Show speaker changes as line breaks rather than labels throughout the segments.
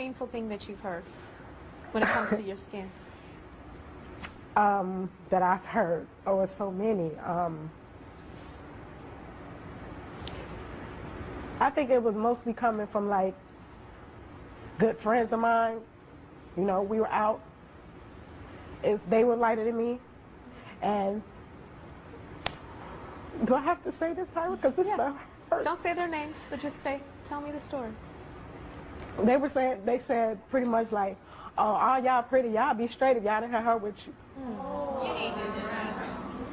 painful thing that you've heard when it comes to your skin?
That I've heard. Oh, it's so many. I think it was mostly coming from like good friends of mine. You know, we were out. They were lighter than me. And do I have to say this, Tyra? Because this stuff hurts.
Don't say their names, but just tell me the story.
They said pretty much like, oh, all y'all pretty, y'all be straight if y'all didn't have her with you.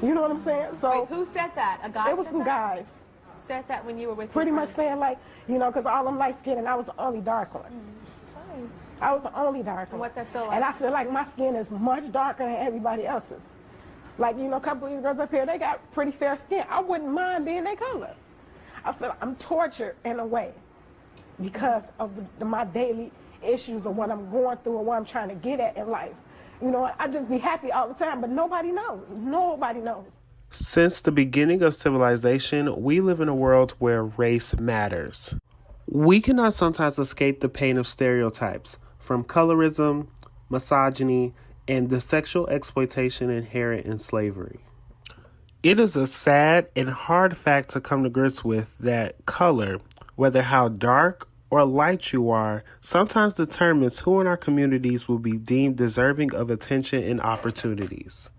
You know what I'm saying? So
wait, who said that? A guy?
It was some guys.
Said that when you were with
pretty much saying like, you know, because all them light skin and I was the only dark one. I was the only dark one.
And what that feel like?
And I feel like my skin is much darker than everybody else's. Like, you know, a couple of these girls up here, they got pretty fair skin. I wouldn't mind being their color. I feel like I'm tortured in a way because of my daily issues of what I'm going through and what I'm trying to get at in life. You know, I just be happy all the time, but nobody knows. Nobody knows.
Since the beginning of civilization, we live in a world where race matters. We cannot sometimes escape the pain of stereotypes, from colorism, misogyny, and the sexual exploitation inherent in slavery. It is a sad and hard fact to come to grips with that color, whether how dark or light you are, sometimes determines who in our communities will be deemed deserving of attention and opportunities.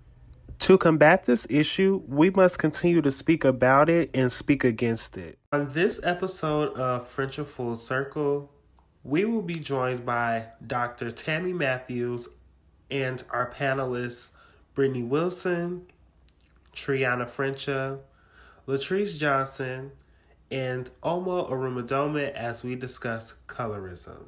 To combat this issue, we must continue to speak about it and speak against it. On this episode of Frenchafullcircle, we will be joined by Dr.Tammye Matthews and our panelists Brittany Wilson, Treanna Frencha, Latrice Johnson, and Omo Irumundomon as we discuss colorism.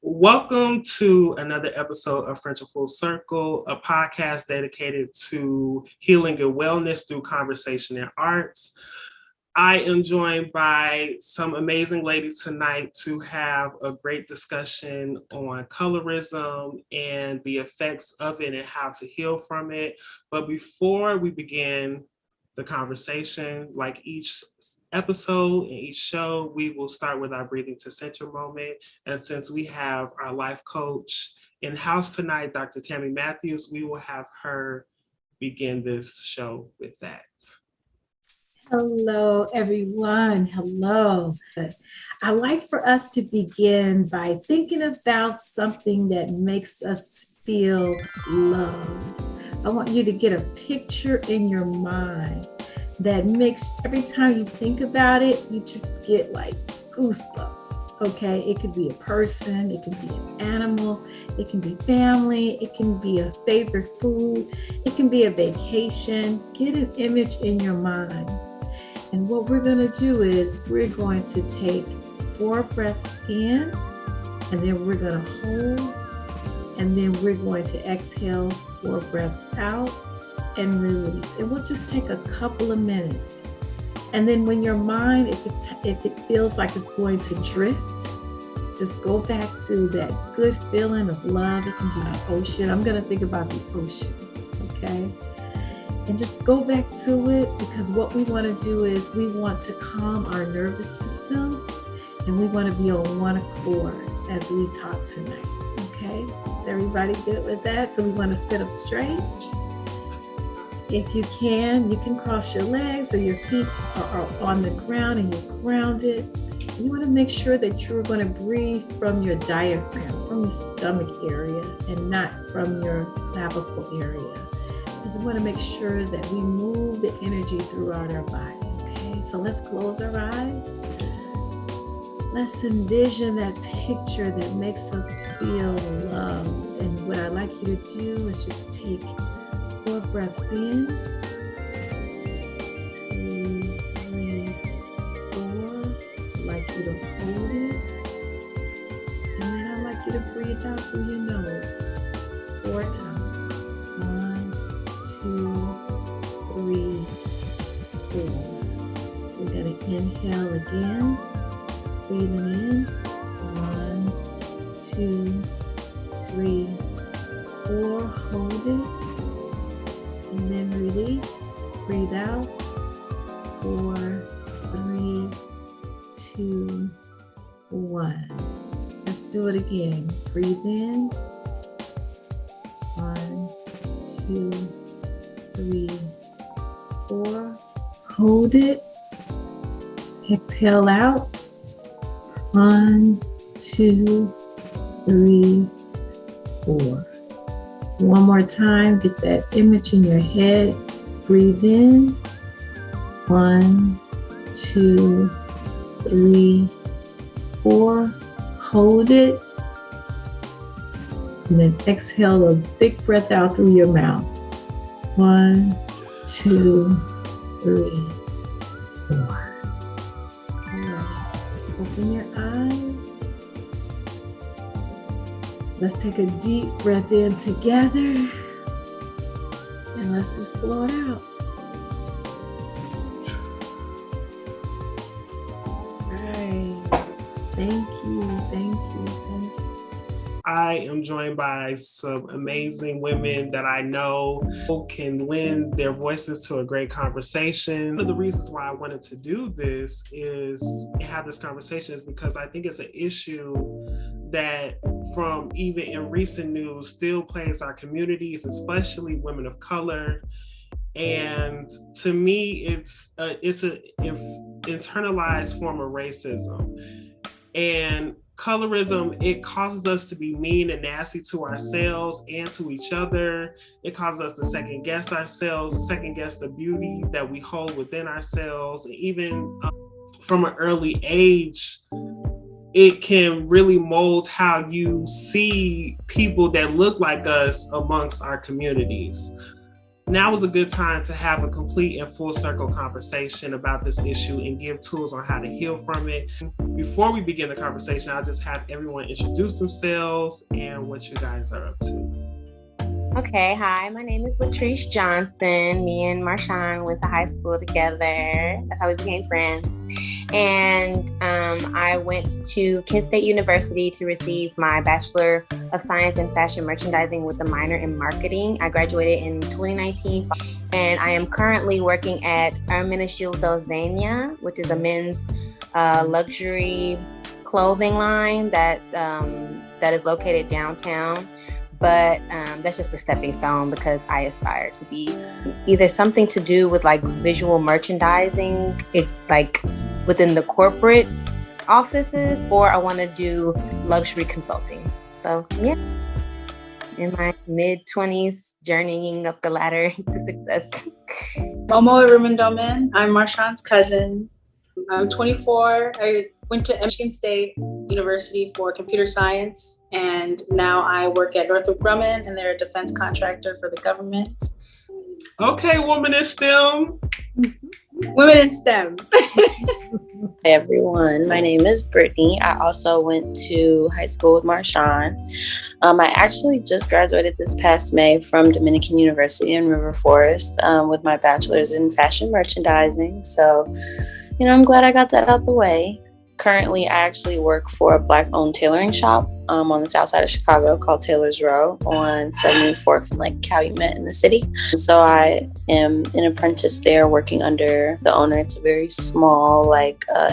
Welcome to another episode of Frenchafullcircle, a podcast dedicated to healing and wellness through conversation and arts. I am joined by some amazing ladies tonight to have a great discussion on colorism and the effects of it and how to heal from it. But before we begin the conversation, like each episode and each show, we will start with our breathing to center moment. And since we have our life coach in house tonight, Dr. Tammye Matthews, we will have her begin this show with that.
Hello, everyone. Hello. I like for us to begin by thinking about something that makes us feel loved. I want you to get a picture in your mind that makes, every time you think about it, you just get like goosebumps, okay? It could be a person, it can be an animal, it can be family, it can be a favorite food, it can be a vacation. Get an image in your mind. And what we're gonna do is we're going to take 4 breaths in, and then we're gonna hold, and then we're going to exhale 4 breaths out and release. And we'll just take a couple of minutes. And then when your mind, if it feels like it's going to drift, just go back to that good feeling of love. It can be the ocean. I'm gonna think about the ocean, okay? And just go back to it, because what we want to do is we want to calm our nervous system, and we want to be on one accord as we talk tonight, okay? Is everybody good with that? So we want to sit up straight. If you can cross your legs, or your feet are on the ground and you're grounded. You want to make sure that you're going to breathe from your diaphragm, from your stomach area, and not from your clavicle area. Because we want to make sure that we move the energy throughout our body, okay? So let's close our eyes. Let's envision that picture that makes us feel loved. And what I'd like you to do is just take 4 breaths in, 2, 3, 4. I'd like you to hold it. And then I'd like you to breathe out through your nose 4 times. 1, 2, 3, 4. We're going to inhale again. Breathing in. 1, 2, 3, 4. Hold it. And then release. Breathe out. 4, 3, 2, 1. Let's do it again. Breathe in. 1, 2, 3, 4. Hold it. Exhale out. 1, 2, 3, 4. One more time. Get that image in your head. Breathe in. 1, 2, 3, 4. Hold it. And then exhale a big breath out through your mouth. 1, 2, 3, 4. All right. Open your eyes. Let's take a deep breath in together. And let's just blow it out. Thank you, thank you, thank you.
I am joined by some amazing women that I know can lend their voices to a great conversation. One of the reasons why I wanted to do this is and have this conversation is because I think it's an issue that from even in recent news still plagues our communities, especially women of color. And to me, it's an internalized form of racism. And colorism, it causes us to be mean and nasty to ourselves and to each other. It causes us to second guess ourselves, second guess the beauty that we hold within ourselves. And even from an early age, it can really mold how you see people that look like us amongst our communities. Now is a good time to have a complete and full circle conversation about this issue and give tools on how to heal from it. Before we begin the conversation, I'll just have everyone introduce themselves and what you guys are up to.
Okay, hi, my name is Latrice Johnson. Me and Marshawn went to high school together. That's how we became friends. And I went to Kent State University to receive my Bachelor of Science in Fashion Merchandising with a minor in marketing. I graduated in 2019, and I am currently working at Hermenegildo Zegna, which is a men's luxury clothing line that is located downtown. But that's just a stepping stone because I aspire to be either something to do with like visual merchandising, like within the corporate offices, or I want to do luxury consulting. So yeah, in my mid-20s, journeying up the ladder to success.
Omo Irumundomon. I'm Marshawn's cousin. I'm 24. I went to Michigan State University for computer science, and now I work at Northrop Grumman, and they're a defense contractor for the government.
Okay, woman in STEM.
Women in STEM.
Hey everyone, my name is Brittany. I also went to high school with Marshawn. I actually just graduated this past May from Dominican University in River Forest with my bachelor's in fashion merchandising. So, I'm glad I got that out the way. Currently, I actually work for a Black-owned tailoring shop on the south side of Chicago called Taylor's Row on 74th and Calumet in the city. So I am an apprentice there working under the owner. It's a very small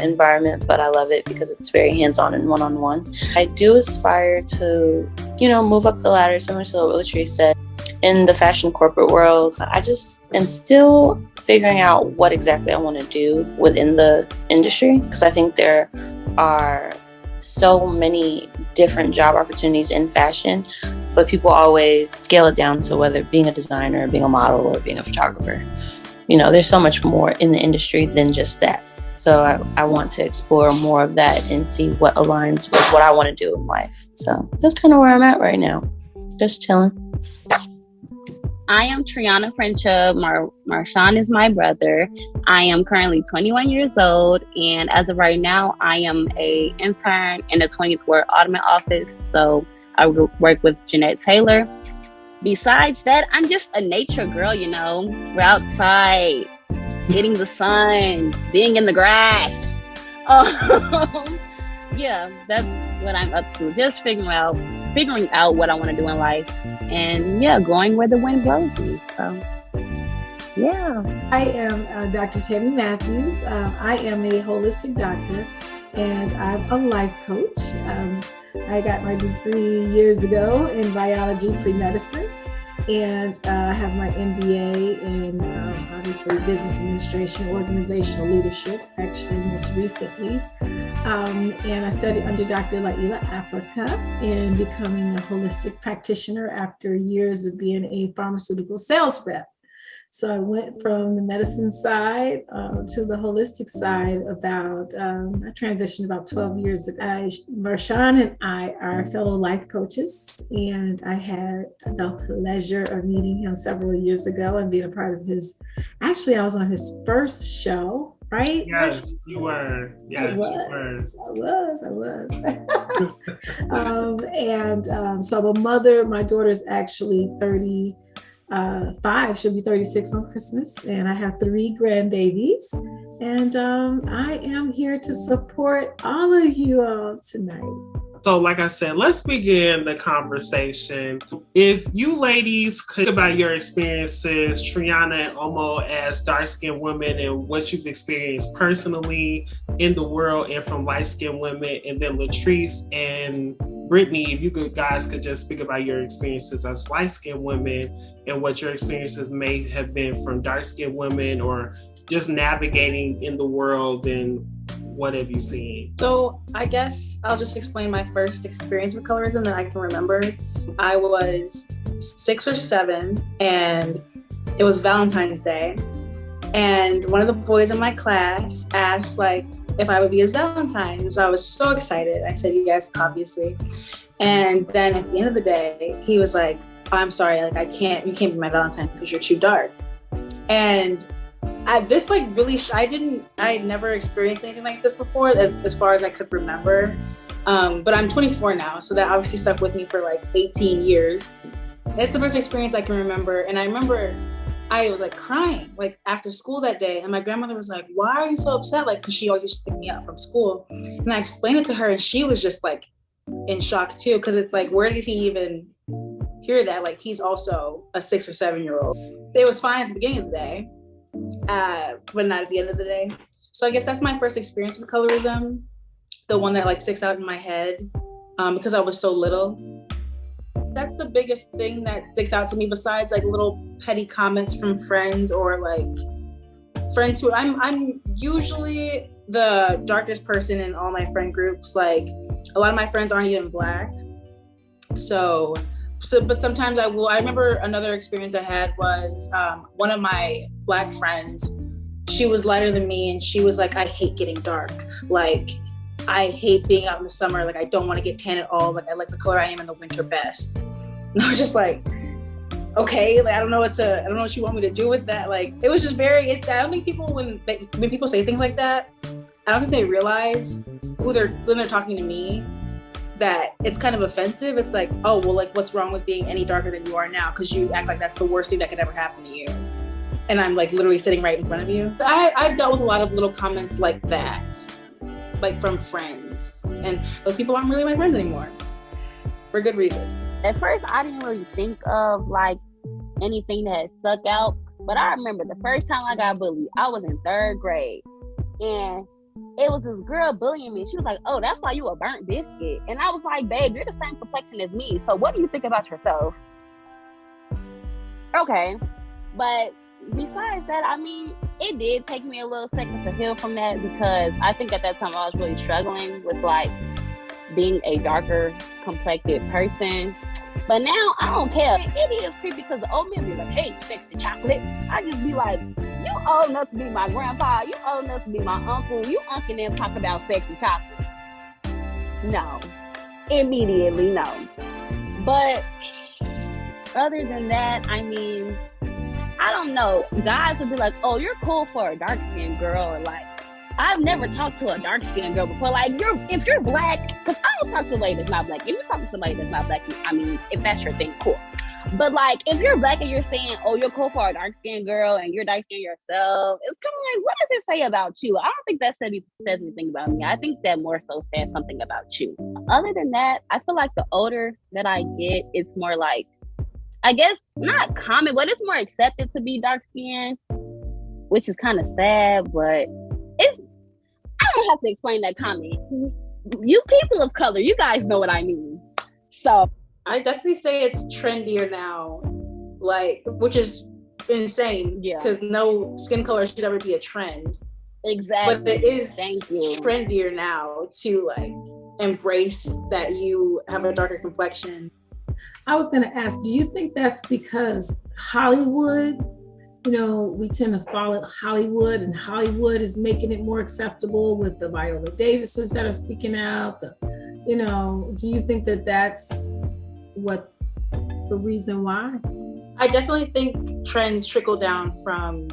environment, but I love it because it's very hands-on and one-on-one. I do aspire to, move up the ladder, similar to what Latrice said. In the fashion corporate world, I just am still figuring out what exactly I want to do within the industry, because I think there are so many different job opportunities in fashion, but people always scale it down to whether being a designer, being a model, or being a photographer. There's so much more in the industry than just that. So I want to explore more of that and see what aligns with what I want to do in life. So that's kind of where I'm at right now. Just chilling.
I am Treanna Frencha. Marshawn is my brother. I am currently 21 years old, and as of right now, I am an intern in the 20th Ward Alderman office. So I work with Jeanette Taylor. Besides that, I'm just a nature girl, We're outside, getting the sun, being in the grass. yeah, that's what I'm up to. Just figuring out what I want to do in life, and yeah, going where the wind blows me. So, yeah.
I am Dr.Tammye Matthews. I am a holistic doctor, and I'm a life coach. I got my degree years ago in biology pre-medicine, and I have my MBA in obviously business administration, organizational leadership, actually most recently. And I studied under Dr. Laila Africa in becoming a holistic practitioner after years of being a pharmaceutical sales rep. So I went from the medicine side to the holistic side I transitioned about 12 years ago. Marshawn and I are fellow life coaches, and I had the pleasure of meeting him several years ago and being a part of actually I was on his first show, right?
Yes, you were. Yes, you were.
I was. So I'm a mother. My daughter's actually 35. She'll be 36 on Christmas, and I have 3 grandbabies. And I am here to support all of you all tonight.
So like I said, let's begin the conversation. If you ladies could think about your experiences, Treanna and Omo, as dark-skinned women and what you've experienced personally in the world and from light-skinned women, and then Latrice and Brittany, if you guys could just speak about your experiences as light-skinned women and what your experiences may have been from dark-skinned women, or just navigating in the world, and what have you seen?
So I guess I'll just explain my first experience with colorism that I can remember. I was 6 or 7, and it was Valentine's Day. And one of the boys in my class asked if I would be his Valentine. So I was so excited. I said yes, obviously. And then at the end of the day, he was like, I'm sorry, you can't be my Valentine because you're too dark. And I had never experienced anything like this before, as far as I could remember. But I'm 24 now, so that obviously stuck with me for 18 years. It's the first experience I can remember. And I remember I was crying after school that day. And my grandmother was like, why are you so upset? Because she always used to pick me up from school. And I explained it to her, and she was just in shock too. Because it's where did he even hear that? He's also a 6 or 7-year-old. It was fine at the beginning of the day. But not at the end of the day. So I guess that's my first experience with colorism, the one that sticks out in my head, because I was so little. That's the biggest thing that sticks out to me, besides little petty comments from friends, or friends who I'm usually the darkest person in all my friend groups. A lot of my friends aren't even Black. So but sometimes I remember another experience I had was one of my Black friends, she was lighter than me, and she was like, I hate getting dark. I hate being out in the summer. I don't want to get tan at all. I like the color I am in the winter best. And I was just okay, I don't know what you want me to do with that. It was just I don't think people, when people say things like that, I don't think they realize when they're talking to me, that it's kind of offensive. It's oh, well, what's wrong with being any darker than you are now? Because you act like that's the worst thing that could ever happen to you. And I'm literally sitting right in front of you. I've dealt with a lot of little comments like that, from friends. And those people aren't really my friends anymore, for good reason.
At first, I didn't really think of anything that stuck out. But I remember the first time I got bullied, I was in 3rd grade. And it was this girl bullying me. She was like, oh, that's why you a burnt biscuit. And I was like, babe, you're the same complexion as me. So what do you think about yourself? Okay. But besides that, it did take me a little second to heal from that, because I think at that time I was really struggling with being a darker complected person. But now I don't care. It is creepy because the old men be like, hey, sexy chocolate. I just be like, you old enough to be my grandpa. You old enough to be my uncle. You uncle them talk about sexy chocolate. No. Immediately, no. But other than that, I don't know. Guys would be like, oh, you're cool for a dark-skinned girl. Or I've never talked to a dark-skinned girl before. If you're Black, because I don't talk to a lady that's not Black. If you talk to somebody that's not Black, if that's your thing, cool. But like, if you're black and you're saying, "Oh, you're cool for a dark skinned girl," and you're dark skinned yourself, it's kind of like, what does it say about you? I don't think that says anything about me. I think that more so says something about you. Other than that, I feel like the older that I get, it's more like, I guess not common, but it's more accepted to be dark skinned, which is kind of sad. But I don't have to explain that comment. You people of color, you guys know what I mean. So
I definitely say it's trendier now, like, which is insane because no skin color should ever be a trend.
Exactly.
But it is trendier now to like embrace that you have a darker complexion.
I was going to ask, do you think that's because Hollywood, you know, we tend to follow Hollywood, and Hollywood is making it more acceptable with the Viola Davises that are speaking out? You know, do you think that that's what the reason why?
I definitely think trends trickle down from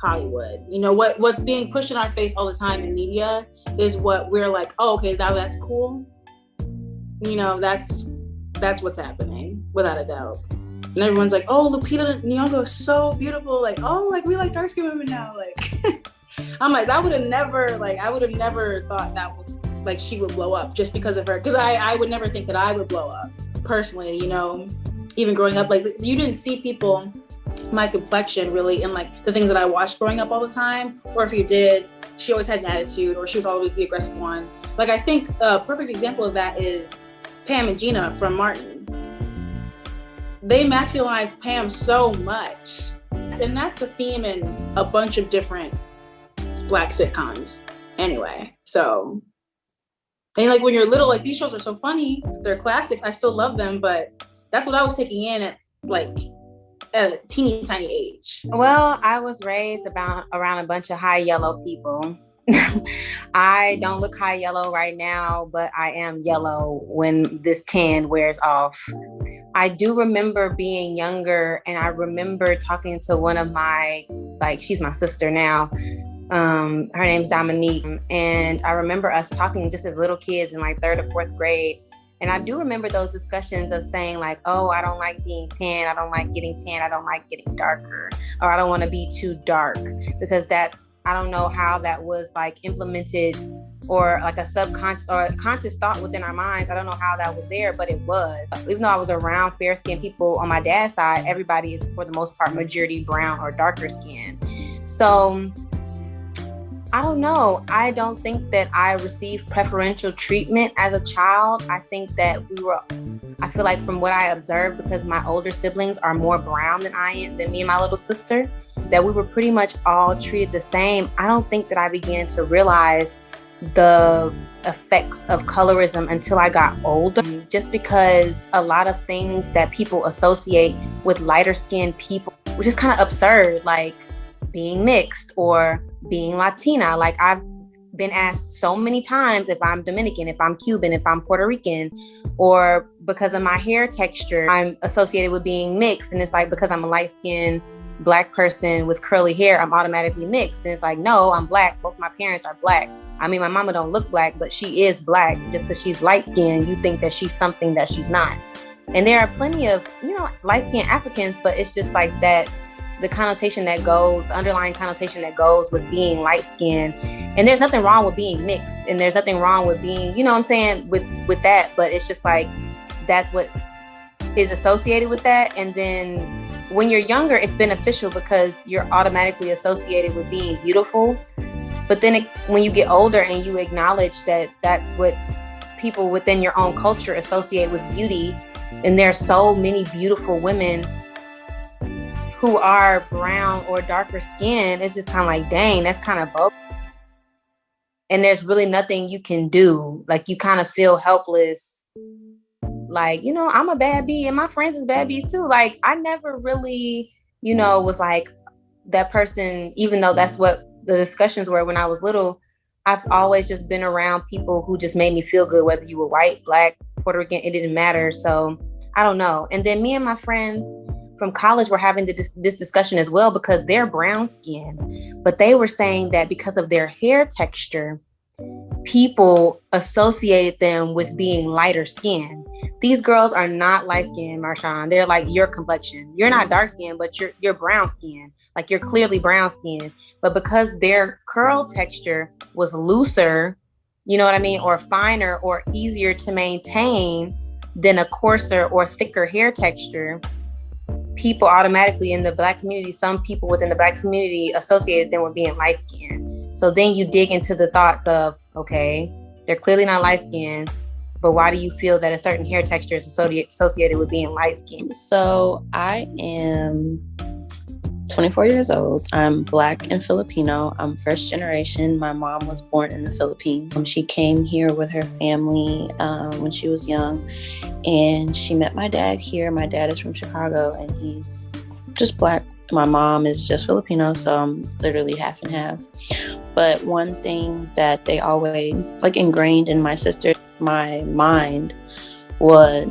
Hollywood. You know, what's being pushed in our face all the time in media is what we're like, oh, okay, now that's cool. You know, that's what's happening, without a doubt. And everyone's like, oh, Lupita Nyong'o is so beautiful. Like, oh, like we like dark skinned women now. Like, I'm like, I would have never thought that would, like, she would blow up just because of her. Because I would never think that I would blow up personally, you know, even growing up. Like, you didn't see people my complexion really in like the things that I watched growing up all the time. Or if you did, she always had an attitude, or she was always the aggressive one. Like, I think a perfect example of that is Pam and Gina from Martin. They masculinized Pam so much. And that's a theme in a bunch of different Black sitcoms anyway. So, and like when you're little, like these shows are so funny, they're classics, I still love them, but that's what I was taking in at like a teeny tiny age.
Well, I was raised around a bunch of high yellow people. I don't look high yellow right now, but I am yellow when this tan wears off. I do remember being younger, and I remember talking to one of my, like, she's my sister now. Her name's Dominique. And I remember us talking just as little kids in like 3rd or 4th grade. And I do remember those discussions of saying like, oh, I don't like being tan. I don't like getting tan. I don't like getting darker, or I don't want to be too dark, because I don't know how that was like implemented, or like a subconscious or a conscious thought within our minds. I don't know how that was there, but it was. Even though I was around fair-skinned people on my dad's side, everybody is for the most part majority brown or darker skin. So I don't know. I don't think that I received preferential treatment as a child. I think that I feel like from what I observed, because my older siblings are more brown than I am, than me and my little sister, that we were pretty much all treated the same. I don't think that I began to realize the effects of colorism until I got older, just because a lot of things that people associate with lighter skinned people, which is kind of absurd, like being mixed or being Latina. Like, I've been asked so many times if I'm Dominican, if I'm Cuban, if I'm Puerto Rican, or because of my hair texture, I'm associated with being mixed. And it's like, because I'm a light skinned Black person with curly hair, I'm automatically mixed. And it's like, no, I'm Black. Both my parents are Black. I mean, my mama don't look Black, but she is Black. Just because she's light skinned, you think that she's something that she's not. And there are plenty of, you know, light skinned Africans, but it's just like that, the underlying connotation that goes with being light skinned. And there's nothing wrong with being mixed, and there's nothing wrong with being, you know what I'm saying, with that. But it's just like, that's what is associated with that. And then when you're younger, it's beneficial because you're automatically associated with being beautiful. But then when you get older and you acknowledge that that's what people within your own culture associate with beauty, and there's so many beautiful women who are brown or darker skin, it's just kind of like, dang, that's kind of both. And there's really nothing you can do. Like, you kind of feel helpless. Like, you know, I'm a bad bee and my friends is bad bees too. Like, I never really, you know, was like that person, even though that's what the discussions were when I was little. I've always just been around people who just made me feel good, whether you were white, Black, Puerto Rican, it didn't matter. So I don't know. And then me and my friends from college were having this discussion as well, because they're brown skin, but they were saying that because of their hair texture, people associated them with being lighter skin, these girls are not light skinned, Marshawn. They're like your complexion. You're not dark skinned, but you're brown skinned. Like you're clearly brown skinned. But because their curl texture was looser, you know what I mean, or finer or easier to maintain than a coarser or thicker hair texture, people automatically in the Black community, some people within the Black community associated them with being light skinned. So then you dig into the thoughts of, okay, they're clearly not light skinned, but why do you feel that a certain hair texture is associated with being light skinned?
So I am 24 years old. I'm Black and Filipino. I'm first generation. My mom was born in the Philippines. She came here with her family when she was young, and she met my dad here. My dad is from Chicago, and he's just Black. My mom is just Filipino, so I'm literally half and half. But one thing that they always ingrained in my mind was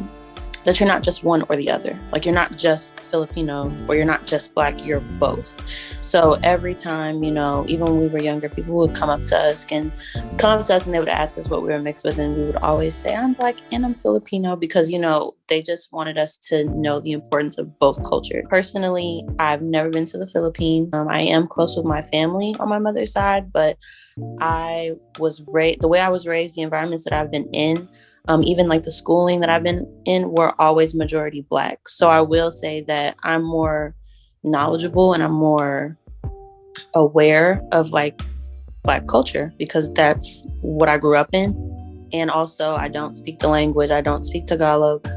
that you're not just one or the other. Like, you're not just Filipino or you're not just Black, you're both. So every time, even when we were younger, people would come up to us and they would ask us what we were mixed with, and we would always say, I'm Black and I'm Filipino, because, they just wanted us to know the importance of both cultures. Personally, I've never been to the Philippines. I am close with my family on my mother's side, but I was raised, the way I was raised, the environments that I've been in, even the schooling that I've been in, were always majority Black. So I will say that I'm more knowledgeable and I'm more aware of Black culture, because that's what I grew up in. And also, I don't speak the language. I don't speak Tagalog.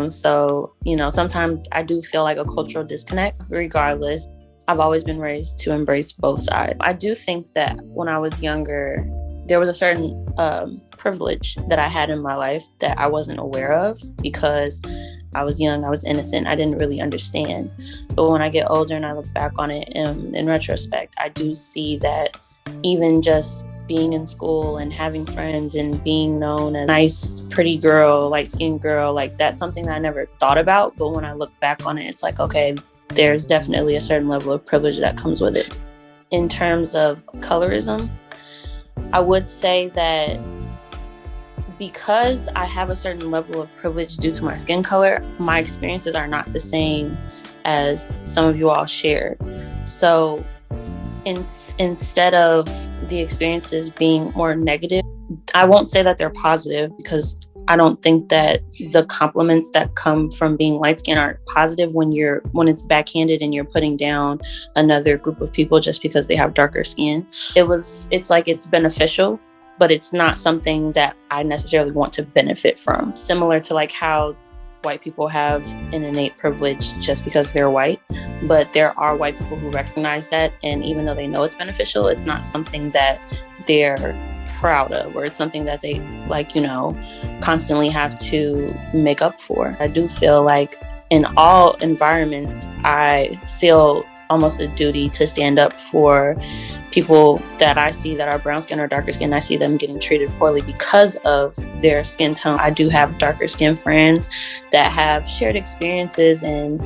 So, sometimes I do feel like a cultural disconnect. Regardless, I've always been raised to embrace both sides. I do think that when I was younger, there was a certain privilege that I had in my life that I wasn't aware of, because I was young, I was innocent, I didn't really understand. But when I get older and I look back on it in retrospect, I do see that even just being in school and having friends and being known as a nice, pretty girl, light-skinned girl, that's something that I never thought about. But when I look back on it, it's okay, there's definitely a certain level of privilege that comes with it. In terms of colorism, I would say that because I have a certain level of privilege due to my skin color, my experiences are not the same as some of you all shared. So instead of the experiences being more negative, I won't say that they're positive, because I don't think that the compliments that come from being light skinned are positive when it's backhanded and you're putting down another group of people just because they have darker skin. It's beneficial, but it's not something that I necessarily want to benefit from. Similar to how white people have an innate privilege just because they're white, but there are white people who recognize that, and even though they know it's beneficial, it's not something that they're proud of, or it's something that they constantly have to make up for. I do feel like in all environments, I feel almost a duty to stand up for people that I see that are brown skin or darker skin. I see them getting treated poorly because of their skin tone. I do have darker skin friends that have shared experiences, and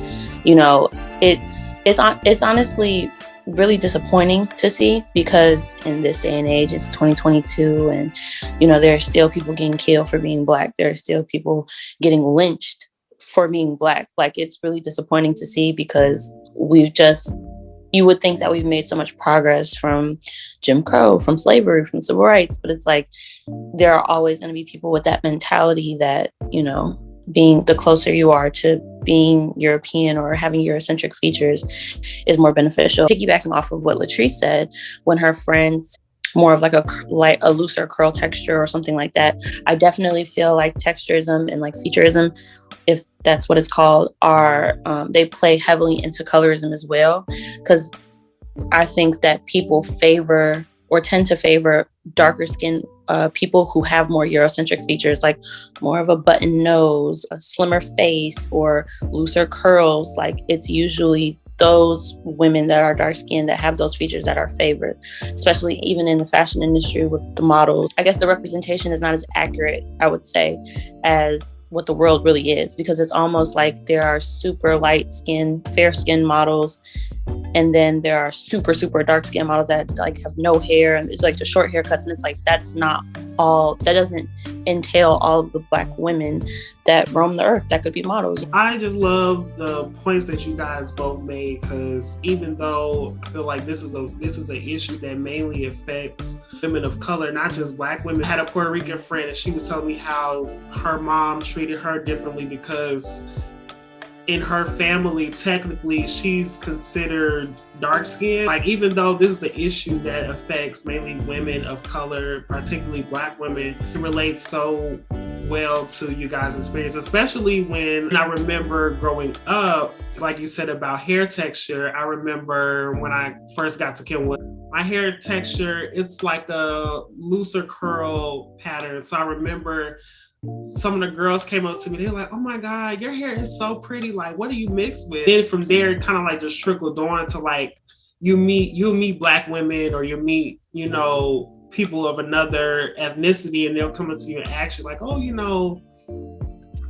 it's honestly really disappointing to see, because in this day and age, it's 2022, and there are still people getting killed for being Black. There are still people getting lynched for being Black. It's really disappointing to see, because you would think that we've made so much progress from Jim Crow, from slavery, from civil rights, but it's there are always going to be people with that mentality that, being the closer you are to being European or having Eurocentric features is more beneficial. Piggybacking off of what Latrice said, when her friends more of a looser curl texture or something like that, I definitely feel like texturism and featurism, if that's what it's called, are they play heavily into colorism as well, because I think that people favor or tend to favor darker skin people who have more Eurocentric features, more of a button nose, a slimmer face, or looser curls. It's usually those women that are dark skinned that have those features that are favored, especially even in the fashion industry with the models. I guess the representation is not as accurate, I would say, as what the world really is, because it's almost like there are super light skin, fair skin models, and then there are super, super dark skin models that like have no hair and it's like the short haircuts, and it's like that's not all, that doesn't entail all of the Black women that roam the earth that could be models.
I just love the points that you guys both made, because even though I feel like this is an issue that mainly affects women of color, not just Black women. I had a Puerto Rican friend and she was telling me how her mom treated her differently because in her family, technically, she's considered dark skinned. Like, even though this is an issue that affects mainly women of color, particularly Black women, it relates so well to you guys' experience, especially when I remember growing up, like you said about hair texture. I remember when I first got to Kenwood, my hair texture, it's like a looser curl pattern. So I remember some of the girls came up to me, they're like, oh my God, your hair is so pretty. Like, what do you mix with? Then from there, it kind of like just trickled on to like, you'll meet Black women, or you meet, you know, people of another ethnicity, and they'll come up to you and ask you like, oh, you know,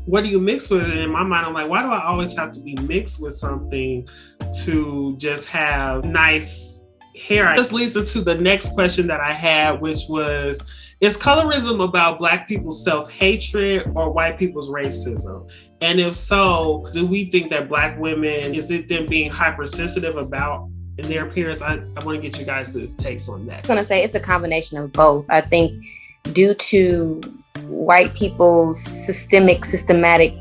what do you mix with? And in my mind, I'm like, why do I always have to be mixed with something to just have nice hair? This leads into the next question that I had, which was, is colorism about Black people's self-hatred or white people's racism? And if so, do we think that Black women, is it them being hypersensitive about in their appearance? I want to get you guys' takes on that.
I'm going to say it's a combination of both. I think due to white people's systematic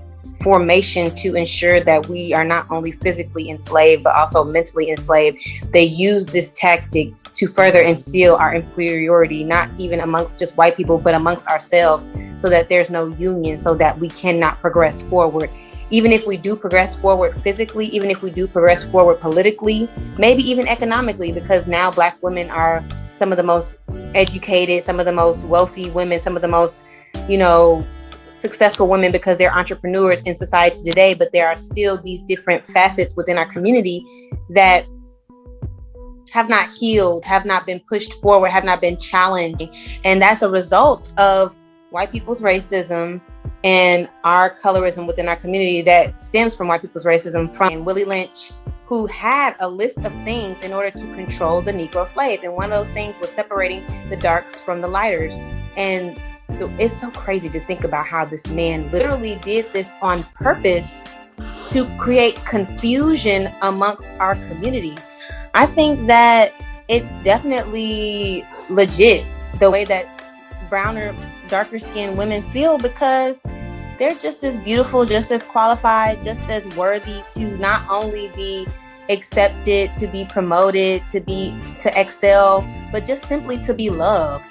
formation to ensure that we are not only physically enslaved, but also mentally enslaved, they use this tactic to further instill our inferiority, not even amongst just white people, but amongst ourselves, so that there's no union, so that we cannot progress forward. Even if we do progress forward physically, even if we do progress forward politically, maybe even economically, because now Black women are some of the most educated, some of the most wealthy women, some of the most, you know, successful women, because they're entrepreneurs in society today. But there are still these different facets within our community that have not healed, have not been pushed forward, have not been challenged. And that's a result of white people's racism and our colorism within our community that stems from white people's racism, from Willie Lynch, who had a list of things in order to control the Negro slave. And one of those things was separating the darks from the lighters. And it's so crazy to think about how this man literally did this on purpose to create confusion amongst our community. I think that it's definitely legit the way that browner, darker skinned women feel, because they're just as beautiful, just as qualified, just as worthy to not only be accepted, to be promoted, to excel, but just simply to be loved,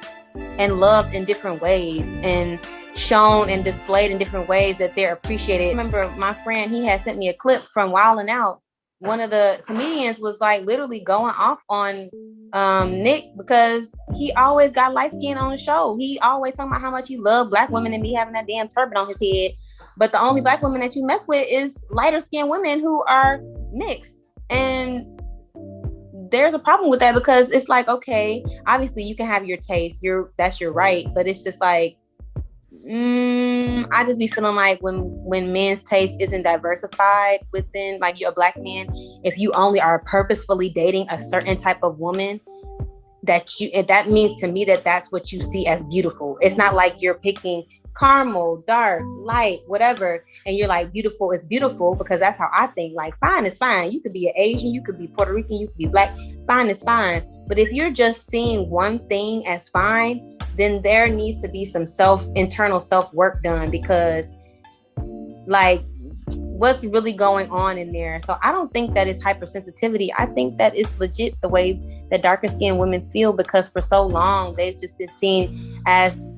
and loved in different ways, and shown and displayed in different ways that they're appreciated. I remember my friend, he had sent me a clip from Wildin' Out. One of the comedians was like literally going off on Nick, because he always got light skin on the show. He always talking about how much he loved Black women and be having that damn turban on his head. But the only Black women that you mess with is lighter skinned women who are mixed. And there's a problem with that, because it's like, okay, obviously you can have your taste, that's your right, but it's just like, I just be feeling like when men's taste isn't diversified within, like, you're a Black man, if you only are purposefully dating a certain type of woman, that means to me that that's what you see as beautiful. It's not like you're picking caramel, dark, light, whatever, and you're like, beautiful is beautiful, because that's how I think. Like, fine is fine. You could be an Asian, you could be Puerto Rican, you could be Black. Fine is fine. But if you're just seeing one thing as fine, then there needs to be some internal self-work done, because like, what's really going on in there? So I don't think that it's hypersensitivity. I think that it's legit the way that darker skinned women feel, because for so long they've just been seen as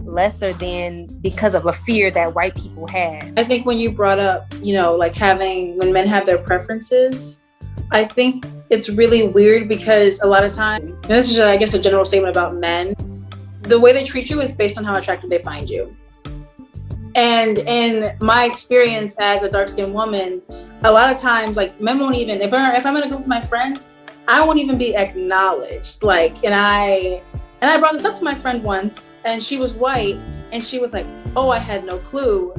lesser than, because of a fear that white people had.
I think when you brought up, like when men have their preferences, I think it's really weird, because a lot of times, and this is, I guess, a general statement about men, the way they treat you is based on how attractive they find you. And in my experience as a dark-skinned woman, a lot of times, like, men won't even, if I'm in a group with my friends, I won't even be acknowledged. Like, and I brought this up to my friend once, and she was white, and she was like, oh, I had no clue.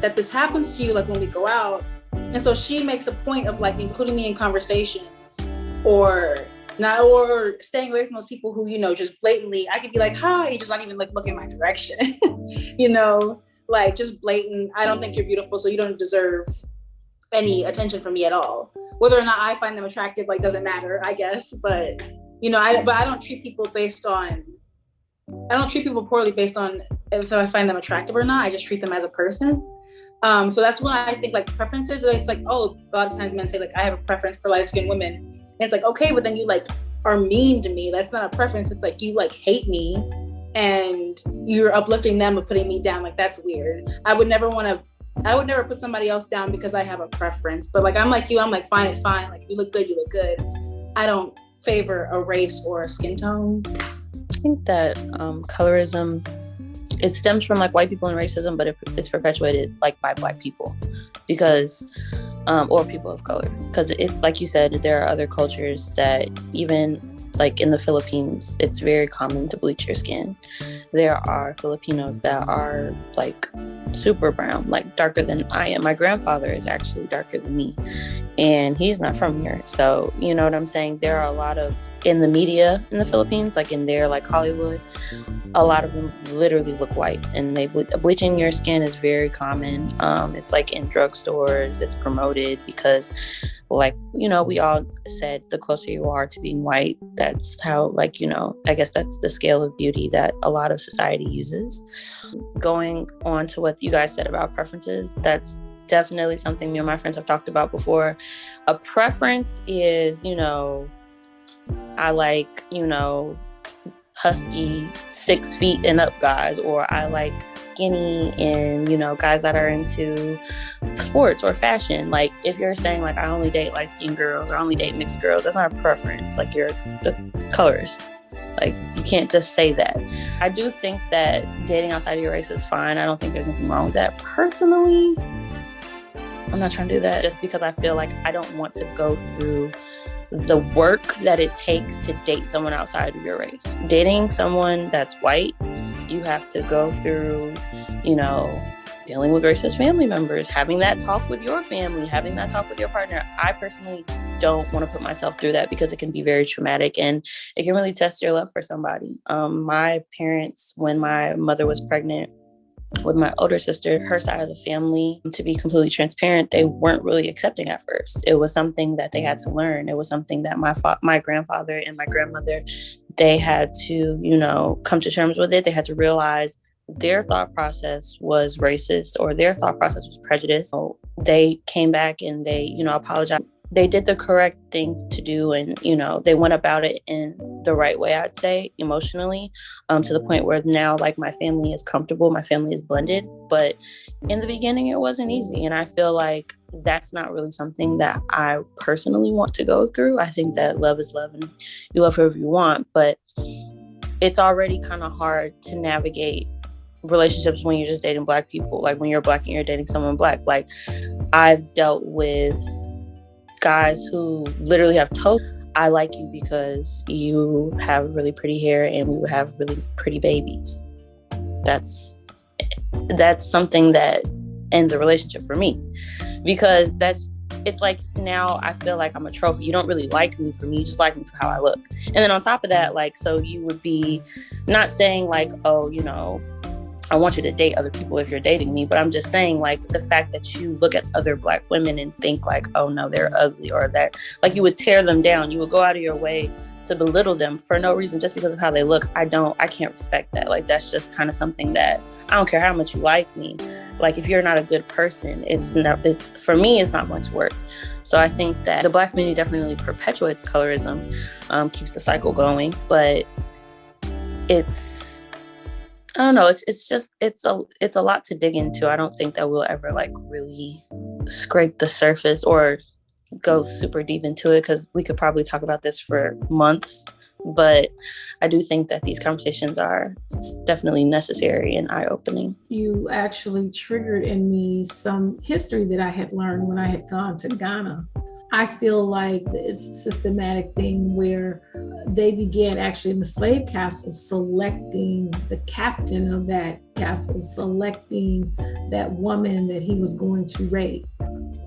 that this happens to you, like when we go out. And so she makes a point of like including me in conversations, or staying away from those people who, you know, just blatantly, I could be like, hi, just not even like looking my direction, you know, like just blatant, I don't think you're beautiful, so you don't deserve any attention from me at all. Whether or not I find them attractive, like, doesn't matter, I guess. But, you know, I don't treat people poorly based on if I find them attractive or not. I just treat them as a person. So that's when I think like preferences, it's like, oh, a lot of times men say like, I have a preference for lighter skinned women. And it's like, okay, but then you like are mean to me. That's not a preference. It's like, you like hate me and you're uplifting them and putting me down. Like, that's weird. I would never put somebody else down because I have a preference. But like, I'm like you, I'm like, fine, it's fine. Like, you look good, you look good. I don't favor a race or a skin tone.
I think that colorism, it stems from like white people and racism, but it's perpetuated like by Black people because, or people of color. Because it, like you said, there are other cultures that even like in the Philippines, it's very common to bleach your skin. There are Filipinos that are like super brown, like darker than I am. My grandfather is actually darker than me and he's not from here. So, you know what I'm saying? There are a lot of, in the media in the Philippines, like in there, like Hollywood, a lot of them literally look white, and bleaching your skin is very common. It's like in drugstores, it's promoted because, like, you know, we all said the closer you are to being white, that's how, like, you know, I guess that's the scale of beauty that a lot of society uses. Going on to what you guys said about preferences, that's definitely something me and my friends have talked about before. A preference is, you know, I like, you know, husky 6 feet and up guys, or I like skinny and, you know, guys that are into sports or fashion. Like, if you're saying like I only date light skinned girls or only date mixed girls, that's not a preference. Like, you're the colorist. Like, you can't just say that. I do think that dating outside of your race is fine. I don't think there's anything wrong with that. Personally, I'm not trying to do that just because I feel like I don't want to go through the work that it takes to date someone outside of your race. Dating someone that's white, you have to go through, you know, dealing with racist family members, having that talk with your family, having that talk with your partner. I personally don't want to put myself through that because it can be very traumatic and it can really test your love for somebody. My parents, when my mother was pregnant with my older sister, her side of the family, to be completely transparent, they weren't really accepting at first. It was something that they had to learn. It was something that my grandfather and my grandmother, they had to, you know, come to terms with it. They had to realize their thought process was racist or their thought process was prejudiced. So they came back and they, you know, apologized. They did the correct thing to do, and, you know, they went about it in the right way, I'd say, emotionally, to the point where now, like, my family is comfortable, my family is blended. But in the beginning, it wasn't easy. And I feel like that's not really something that I personally want to go through. I think that love is love and you love whoever you want. But it's already kind of hard to navigate relationships when you're just dating Black people. Like, when you're Black and you're dating someone Black. Like, I've dealt with guys who literally have told, I like you because you have really pretty hair and we would have really pretty babies. That's something that ends a relationship for me, because it's like, now I feel like I'm a trophy. You don't really like me for me, you just like me for how I look. And then on top of that, like, so you would be not saying like, oh, you know, I want you to date other people if you're dating me, but I'm just saying, like, the fact that you look at other Black women and think like, oh no, they're ugly, or that, like, you would tear them down. You would go out of your way to belittle them for no reason just because of how they look. I can't respect that. Like, that's just kind of something that, I don't care how much you like me. Like, if you're not a good person, for me, it's not going to work. So I think that the Black community definitely perpetuates colorism, keeps the cycle going, but I don't know. It's a lot to dig into. I don't think that we'll ever like really scrape the surface or go super deep into it, because we could probably talk about this for months. But I do think that these conversations are definitely necessary and eye-opening.
You actually triggered in me some history that I had learned when I had gone to Ghana. I feel like it's a systematic thing where they began actually in the slave castle selecting the captain of that castle, selecting that woman that he was going to rape,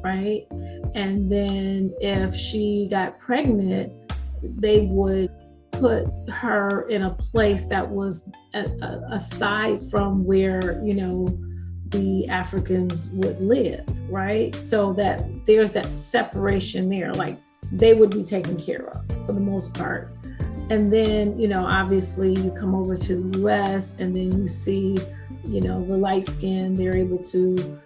right? And then if she got pregnant, they would put her in a place that was aside from where, you know, the Africans would live, right? So that there's that separation there, like they would be taken care of for the most part. And then, you know, obviously you come over to the US and then you see, you know, the light skin, they're able to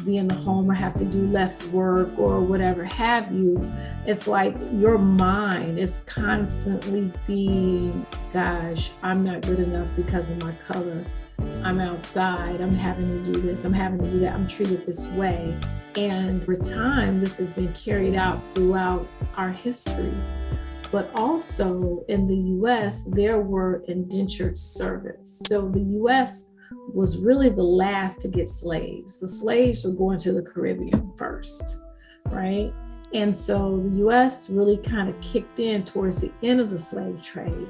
be in the home or have to do less work or whatever have you. It's like your mind is constantly being, gosh, I'm not good enough because of my color. I'm outside, I'm having to do this, I'm having to do that, I'm treated this way. And for time, this has been carried out throughout our history. But also in the US, there were indentured servants. So the US was really the last to get slaves. The slaves were going to the Caribbean first, right? And so the US really kind of kicked in towards the end of the slave trade.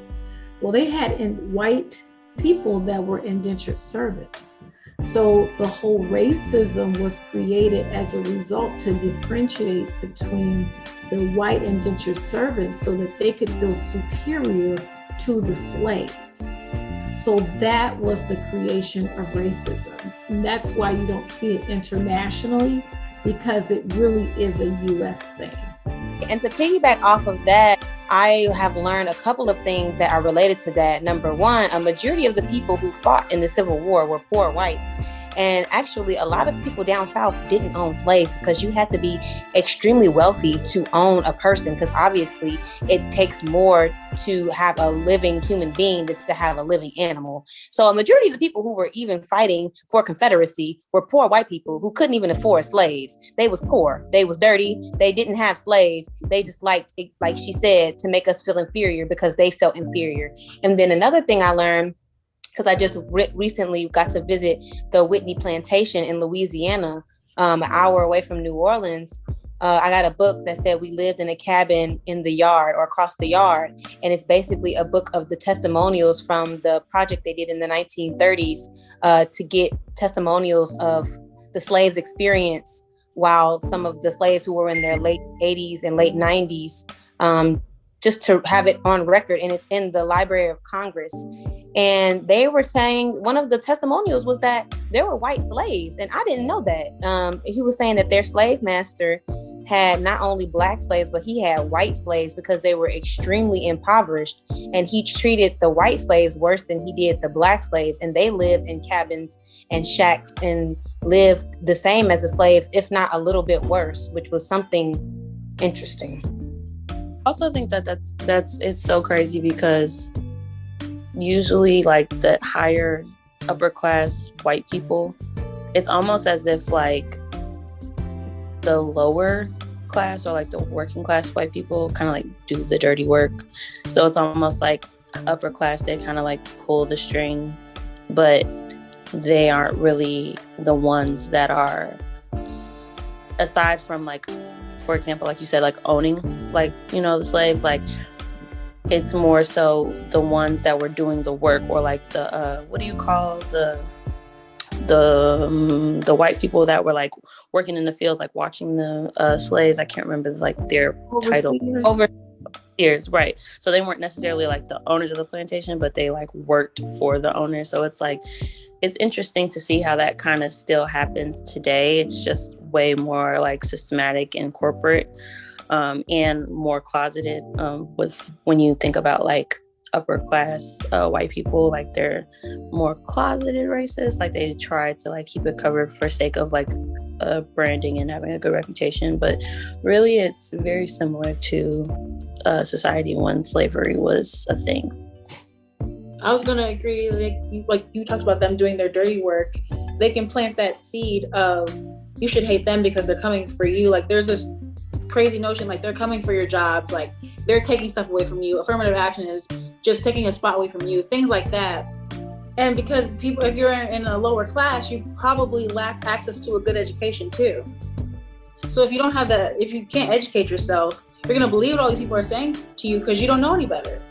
Well, they had white people that were indentured servants. So the whole racism was created as a result to differentiate between the white indentured servants so that they could feel superior to the slaves. So that was the creation of racism. And that's why you don't see it internationally, because it really is a US thing.
And to piggyback off of that, I have learned a couple of things that are related to that. Number one, a majority of the people who fought in the Civil War were poor whites. And actually, a lot of people down south didn't own slaves because you had to be extremely wealthy to own a person, because obviously it takes more to have a living human being than to have a living animal. So a majority of the people who were even fighting for Confederacy were poor white people who couldn't even afford slaves. They was poor. They was dirty. They didn't have slaves. They just liked, like she said, to make us feel inferior because they felt inferior. And then another thing I learned, because I just recently got to visit the Whitney Plantation in Louisiana, an hour away from New Orleans. I got a book that said we lived in a cabin in the yard or across the yard. And it's basically a book of the testimonials from the project they did in the 1930s to get testimonials of the slaves' experience while some of the slaves who were in their late 80s and late 90s, just to have it on record. And it's in the Library of Congress. And they were saying one of the testimonials was that there were white slaves. And I didn't know that. He was saying that their slave master had not only black slaves, but he had white slaves because they were extremely impoverished. And he treated the white slaves worse than he did the black slaves. And they lived in cabins and shacks and lived the same as the slaves, if not a little bit worse, which was something interesting.
I also think that's it's so crazy because usually like the higher upper class white people, it's almost as if like the lower class or like the working class white people kind of like do the dirty work. So it's almost like upper class, they kind of like pull the strings, but they aren't really the ones that are, aside from like, for example, like you said, like owning, like, you know, the slaves, like it's more so the ones that were doing the work, or like the what do you call the white people that were like working in the fields, like watching the slaves. I can't remember like their title. Overseers, right? So they weren't necessarily like the owners of the plantation, but they like worked for the owners. So it's like, it's interesting to see how that kind of still happens today. It's just way more like systematic and corporate, and more closeted, with when you think about like upper class white people, like they're more closeted racist. Like they try to like keep it covered for sake of like branding and having a good reputation, but really it's very similar to society when slavery was a thing.
I was gonna agree. Like you talked about them doing their dirty work. They can plant that seed of you should hate them because they're coming for you. Like there's this crazy notion like they're coming for your jobs, like they're taking stuff away from you. Affirmative action is just taking a spot away from you, things like that. And because people, if you're in a lower class, you probably lack access to a good education too. So if you don't have that, if you can't educate yourself, you're going to believe what all these people are saying to you because you don't know any better.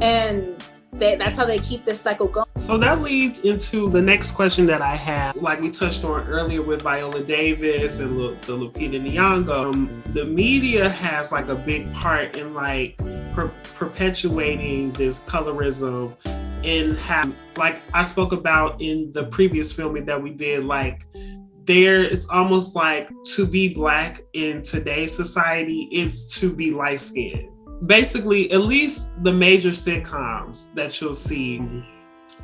And that's how they keep this cycle going.
So that leads into the next question that I have. Like we touched on earlier with Viola Davis and the Lupita Nyong'o, the media has like a big part in like perpetuating this colorism, and how, like I spoke about in the previous filming that we did, like it's almost like to be Black in today's society, it's to be light skinned. Basically, at least the major sitcoms that you'll see,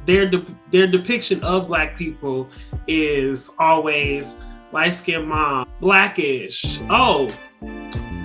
their depiction of Black people is always light-skinned mom, Blackish,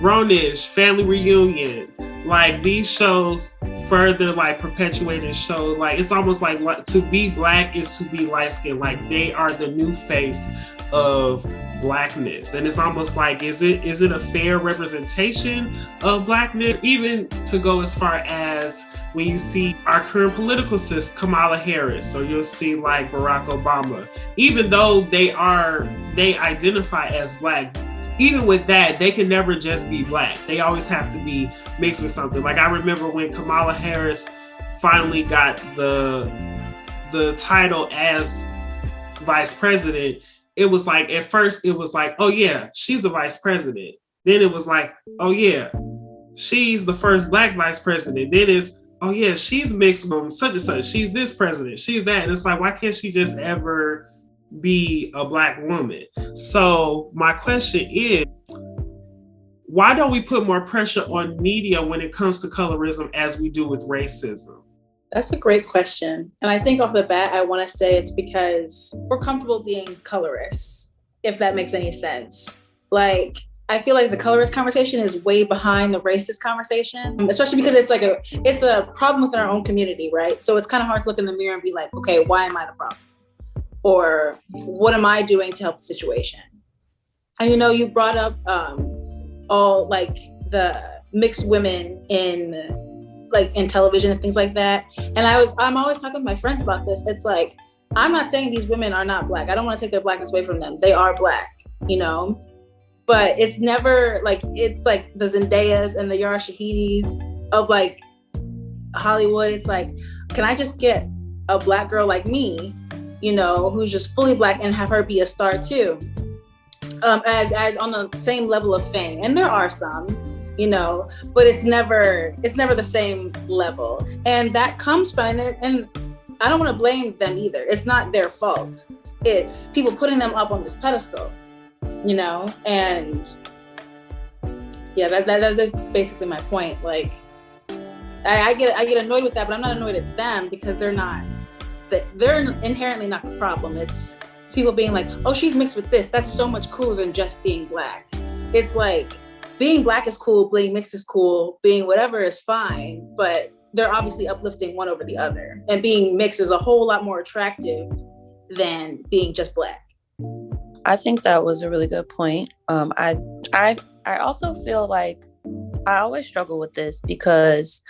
Grownish, Family Reunion. Like these shows further like perpetuate and show like it's almost like to be Black is to be light-skinned. Like they are the new face of Blackness, and it's almost like is it a fair representation of Blackness? Even to go as far as when you see our current political system, Kamala Harris, or you'll see like Barack Obama, even though they identify as Black, even with that, they can never just be Black. They always have to be mixed with something. Like I remember when Kamala Harris finally got the title as vice president, it was like, at first it was like, oh yeah, she's the vice president. Then it was like, oh yeah, she's the first Black vice president. Then it's, oh yeah, she's mixed from such and such. She's this president, she's that. And it's like, why can't she just ever be a Black woman? So my question is, why don't we put more pressure on media when it comes to colorism as we do with racism?
That's a great question. And I think off the bat, I want to say it's because we're comfortable being colorists, if that makes any sense. Like, I feel like the colorist conversation is way behind the racist conversation, especially because it's a problem within our own community, right? So it's kind of hard to look in the mirror and be like, okay, why am I the problem? Or what am I doing to help the situation? And you brought up all like the mixed women in television and things like that. And I'm always talking to my friends about this. It's like, I'm not saying these women are not Black. I don't want to take their Blackness away from them. They are Black, but it's never like, it's like the Zendayas and the Yara Shahidis of like Hollywood. It's like, can I just get a Black girl like me, who's just fully Black and have her be a star too, as on the same level of fame? And there are some, but it's never the same level. And that comes from it. And I don't want to blame them either. It's not their fault. It's people putting them up on this pedestal, and yeah, that's basically my point. Like, I get annoyed with that, but I'm not annoyed at them because they're inherently not the problem. It's people being like, oh, she's mixed with this. That's so much cooler than just being Black. It's like, being Black is cool, being mixed is cool, being whatever is fine, but they're obviously uplifting one over the other. And being mixed is a whole lot more attractive than being just Black.
I think that was a really good point. I also feel like I always struggle with this because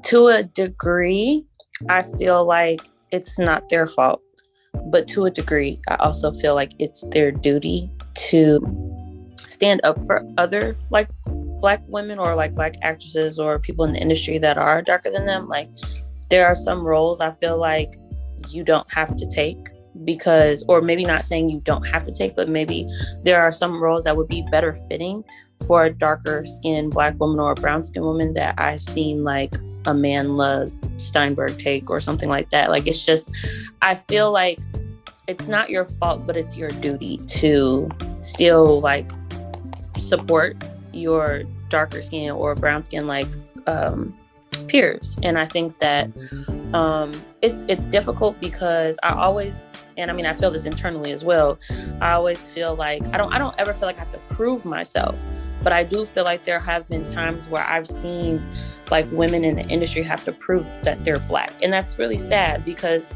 to a degree, I feel like it's not their fault. But to a degree, I also feel like it's their duty to stand up for other like Black women or like Black actresses or people in the industry that are darker than them. Like there are some roles I feel like you don't have to take because, or maybe not saying you don't have to take, but maybe there are some roles that would be better fitting for a darker skinned Black woman or a brown skinned woman that I've seen like Amanda Steinberg take or something like that. Like it's just, I feel like it's not your fault, but it's your duty to still like support your darker skin or brown skin like peers. And I think that it's difficult because I always, and I mean I feel this internally as well, I always feel like I don't ever feel like I have to prove myself, but I do feel like there have been times where I've seen like women in the industry have to prove that they're Black, and that's really sad because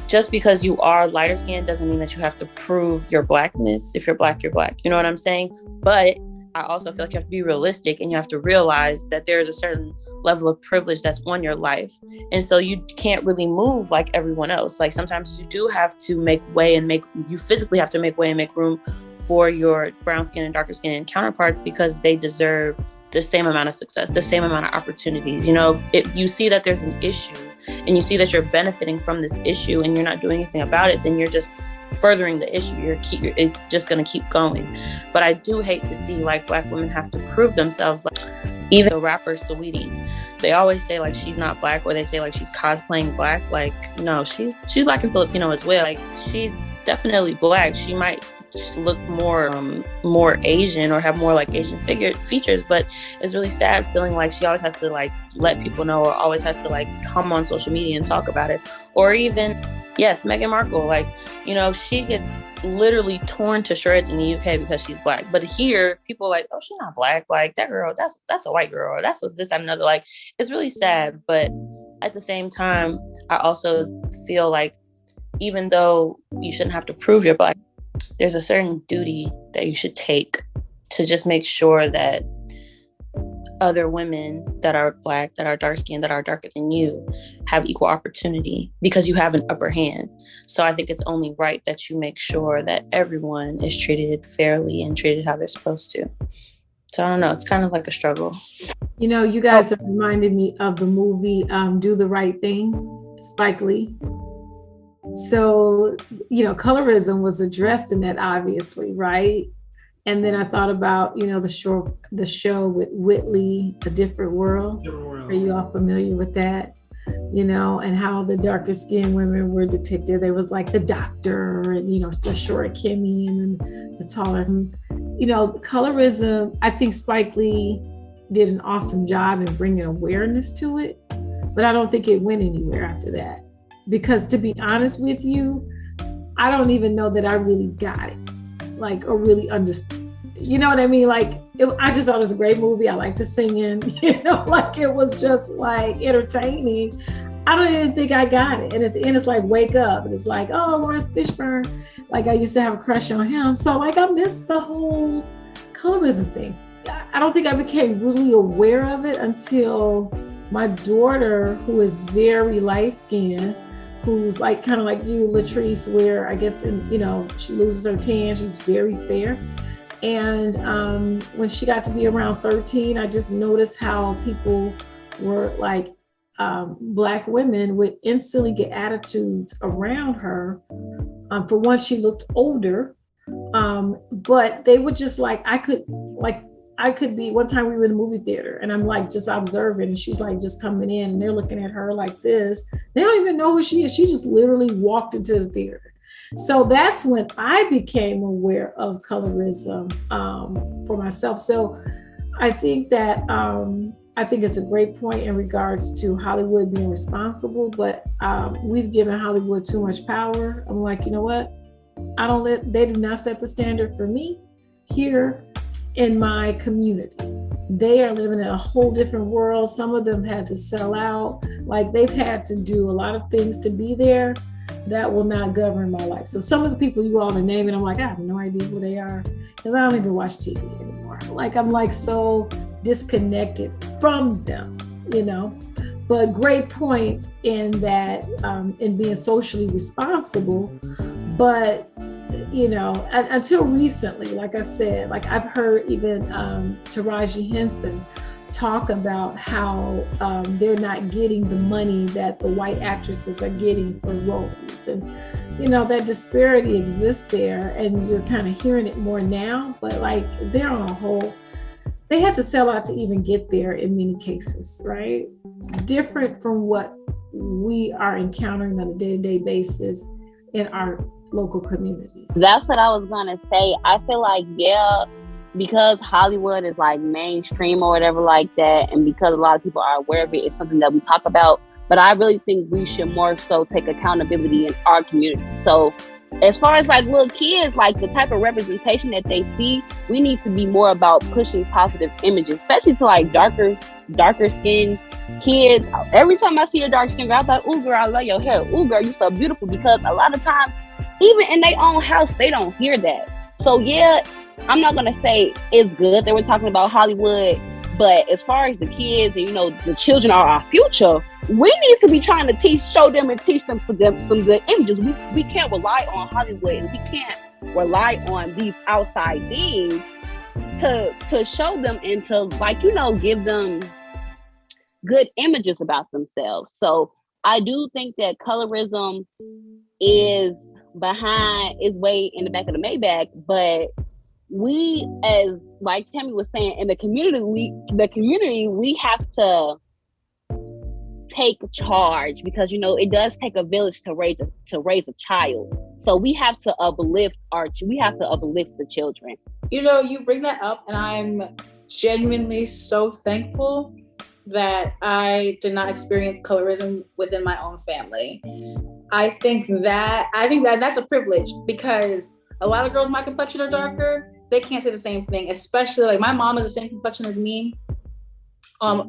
just because you are lighter skinned doesn't mean that you have to prove your Blackness. If you're Black, you're Black. You know what I'm saying? But I also feel like you have to be realistic and you have to realize that there's a certain level of privilege that's on your life. And so you can't really move like everyone else. Like sometimes you do have to make way and you physically have to make way and make room for your brown skin and darker skin counterparts, because they deserve the same amount of success, the same amount of opportunities. You know, if you see that there's an issue and you see that you're benefiting from this issue and you're not doing anything about it, then you're just furthering the issue. It's just going to keep going. But I do hate to see like Black women have to prove themselves. Like even the rapper Saweetie, they always say like she's not Black, or they say like she's cosplaying Black. Like no, she's Black and Filipino as well. Like she's definitely Black. She might look more Asian or have more like Asian features, but it's really sad feeling like she always has to like let people know, or always has to like come on social media and talk about it. Or even yes, Meghan Markle, like, you know, she gets literally torn to shreds in the UK because she's Black. But here, people are like, oh, she's not Black. Like, that girl, that's a white girl. Or that's this, that, and another. Like, it's really sad. But at the same time, I also feel like even though you shouldn't have to prove you're Black, there's a certain duty that you should take to just make sure that other women that are Black, that are dark skinned, that are darker than you have equal opportunity, because you have an upper hand. So I think it's only right that you make sure that everyone is treated fairly and treated how they're supposed to. So I don't know, it's kind of like a struggle.
You know, you guys are reminding me of the movie Do the Right Thing, Spike Lee. So, you know, colorism was addressed in that, obviously, right? And then I thought about, you know, the show with Whitley, A Different World. Are you all familiar with that? You know, and how the darker skinned women were depicted. There was like the doctor and, you know, the short Kimmy and then the taller. You know, colorism, I think Spike Lee did an awesome job in bringing awareness to it, but I don't think it went anywhere after that. Because to be honest with you, I don't even know that I really got it, like, or really understood. You know what I mean? Like, I just thought it was a great movie. I liked the singing, you know, like it was just like entertaining. I don't even think I got it. And at the end, it's like, wake up. And it's like, oh, Lawrence Fishburne. Like I used to have a crush on him. So like, I missed the whole colorism thing. I don't think I became really aware of it until my daughter, who is very light skinned, who's like kind of like you, Latrice, where I guess, you know, she loses her tan, she's very fair. And when she got to be around 13, I just noticed how people were like, Black women would instantly get attitudes around her. For one, she looked older, but they would just like, I could be, one time we were in the movie theater and I'm like just observing and she's like just coming in and they're looking at her like this. They don't even know who she is. She just literally walked into the theater. So that's when I became aware of colorism for myself. So I think that, I think it's a great point in regards to Hollywood being responsible, but we've given Hollywood too much power. I'm like, you know what? They did not set the standard for me here in my community. They are living in a whole different world. Some of them had to sell out. Like they've had to do a lot of things to be there that will not govern my life. So some of the people you all are naming, I'm like, I have no idea who they are because I don't even watch TV anymore. Like I'm like so disconnected from them, you know? But great points in that, in being socially responsible. But you know, until recently, like I said, like I've heard even Taraji Henson talk about how they're not getting the money that the white actresses are getting for roles. And, you know, that disparity exists there and you're kind of hearing it more now, but like they're on a whole, they had to sell out to even get there in many cases, right? Different from what we are encountering on a day-to-day basis in our local communities.
That's what I was gonna say. I feel like, yeah, because Hollywood is like mainstream or whatever like that, and because a lot of people are aware of it, it's something that we talk about. But I really think we should more so take accountability in our community. So as far as like little kids, like the type of representation that they see, we need to be more about pushing positive images, especially to like darker skinned kids. Every time I see a dark skinned girl, I'm like, ooh girl, I love your hair. Ooh girl, you so beautiful. Because a lot of times, even in their own house, they don't hear that. So yeah, I'm not gonna say it's good that we're talking about Hollywood But as far as the kids and, you know, the children are our future, we need to be trying to show them and teach them some good images. We can't rely on Hollywood, and we can't rely on these outside beings to show them and to, like, you know, give them good images about themselves. So I do think that colorism is way in the back of the Maybach, but we, as like Tammye was saying, in the community, we have to take charge, because, you know, it does take a village to raise a child. So we have to uplift the children.
You know, you bring that up, and I'm genuinely so thankful that I did not experience colorism within my own family. I think that that's a privilege, because a lot of girls my complexion are darker. They can't say the same thing, especially like my mom is the same complexion as me,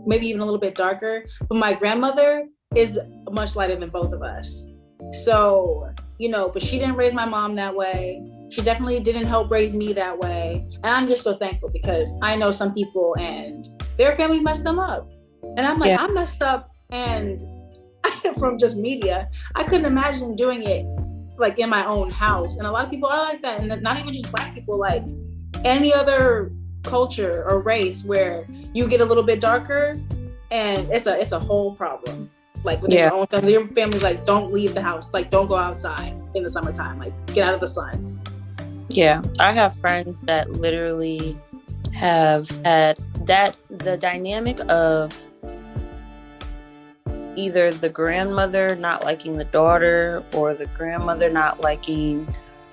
maybe even a little bit darker, but my grandmother is much lighter than both of us. So, you know, but she didn't raise my mom that way. She definitely didn't help raise me that way. And I'm just so thankful, because I know some people and their family messed them up. And I'm like, I messed up, and from just media, I couldn't imagine doing it like in my own house. And a lot of people are like that, and not even just Black people, like any other culture or race where you get a little bit darker, and it's a whole problem. Like within your own family, your family's like, don't leave the house, like don't go outside in the summertime, like get out of the sun.
Yeah, I have friends that literally have had the dynamic of either the grandmother not liking the daughter, or the grandmother not liking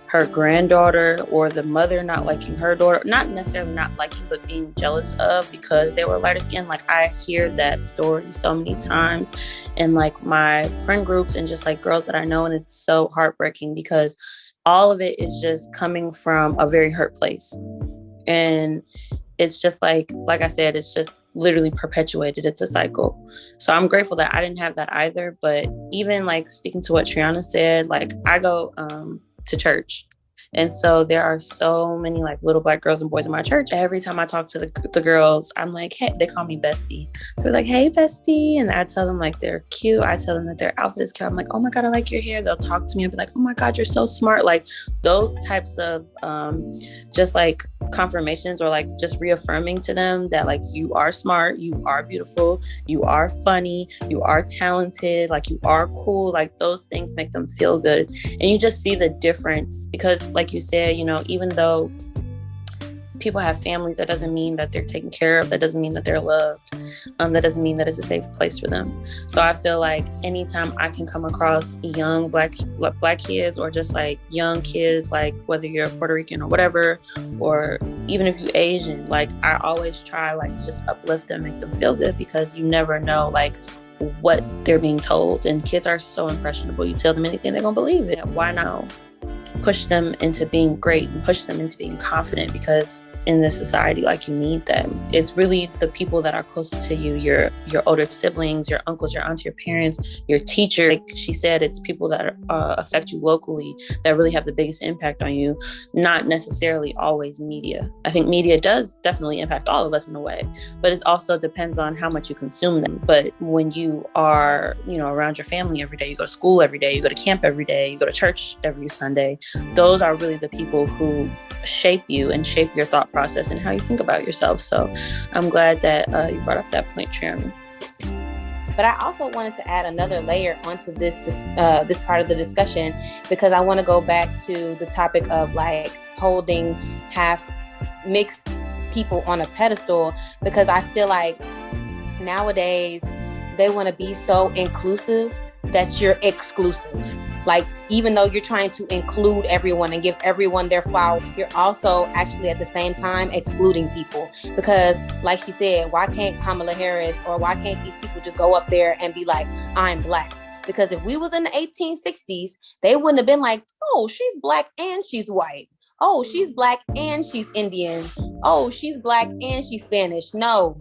her granddaughter, or the mother not liking her daughter, not necessarily not liking, but being jealous of because they were lighter skinned. Like, I hear that story so many times in like my friend groups and just like girls that I know, and it's so heartbreaking because all of it is just coming from a very hurt place. And it's just like I said, it's just literally perpetuated. It's a cycle. So I'm grateful that I didn't have that either. But even like speaking to what Treanna said, like I go to church. And so there are so many like little Black girls and boys in my church. Every time I talk to the girls, I'm like, hey, they call me bestie. So they're like, hey, bestie. And I tell them like they're cute. I tell them that their outfit is cute. I'm like, oh my God, I like your hair. They'll talk to me and be like, oh my God, you're so smart. Like those types of just like confirmations, or like just reaffirming to them that like you are smart, you are beautiful, you are funny, you are talented, like you are cool. Like those things make them feel good. And you just see the difference because like you said, you know, even though people have families, that doesn't mean that they're taken care of. That doesn't mean that they're loved. That doesn't mean that it's a safe place for them. So I feel like anytime I can come across young black kids, or just like young kids, like whether you're Puerto Rican or whatever, or even if you're Asian, like I always try like to just uplift them, make them feel good, because you never know like what they're being told. And kids are so impressionable. You tell them anything, they're gonna believe it. Why not push them into being great and push them into being confident? Because in this society, like, you need them. It's really the people that are closest to you, your older siblings, your uncles, your aunts, your parents, your teacher. Like she said, it's people that affect you locally that really have the biggest impact on you, not necessarily always media. I think media does definitely impact all of us in a way, but it also depends on how much you consume them. But when you are, you know, around your family every day, you go to school every day, you go to camp every day, you go to church every Sunday, those are really the people who shape you and shape your thought process and how you think about yourself. So I'm glad that you brought up that point, Treanna.
But I also wanted to add another layer onto this part of the discussion, because I want to go back to the topic of like holding half mixed people on a pedestal, because I feel like nowadays they want to be so inclusive that you're exclusive. Like, even though you're trying to include everyone and give everyone their flower, you're also actually at the same time excluding people. Because like she said, why can't Kamala Harris, or why can't these people just go up there and be like, I'm Black? Because if we was in the 1860s, they wouldn't have been like, oh, she's Black and she's white. Oh, she's Black and she's Indian. Oh, she's Black and she's Spanish. No,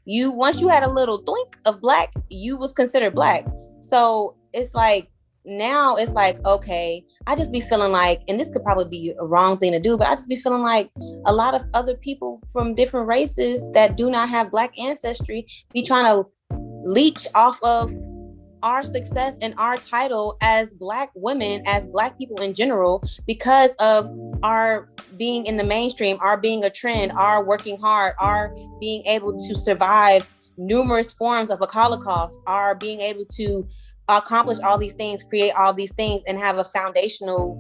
once you had a little doink of Black, you was considered Black. So it's like, now it's like, okay, I just be feeling like, and this could probably be a wrong thing to do, but I just be feeling like a lot of other people from different races that do not have Black ancestry be trying to leech off of our success and our title as Black women, as Black people in general, because of our being in the mainstream, our being a trend, our working hard, our being able to survive numerous forms of a Holocaust, our being able to accomplish all these things, create all these things, and have a foundational,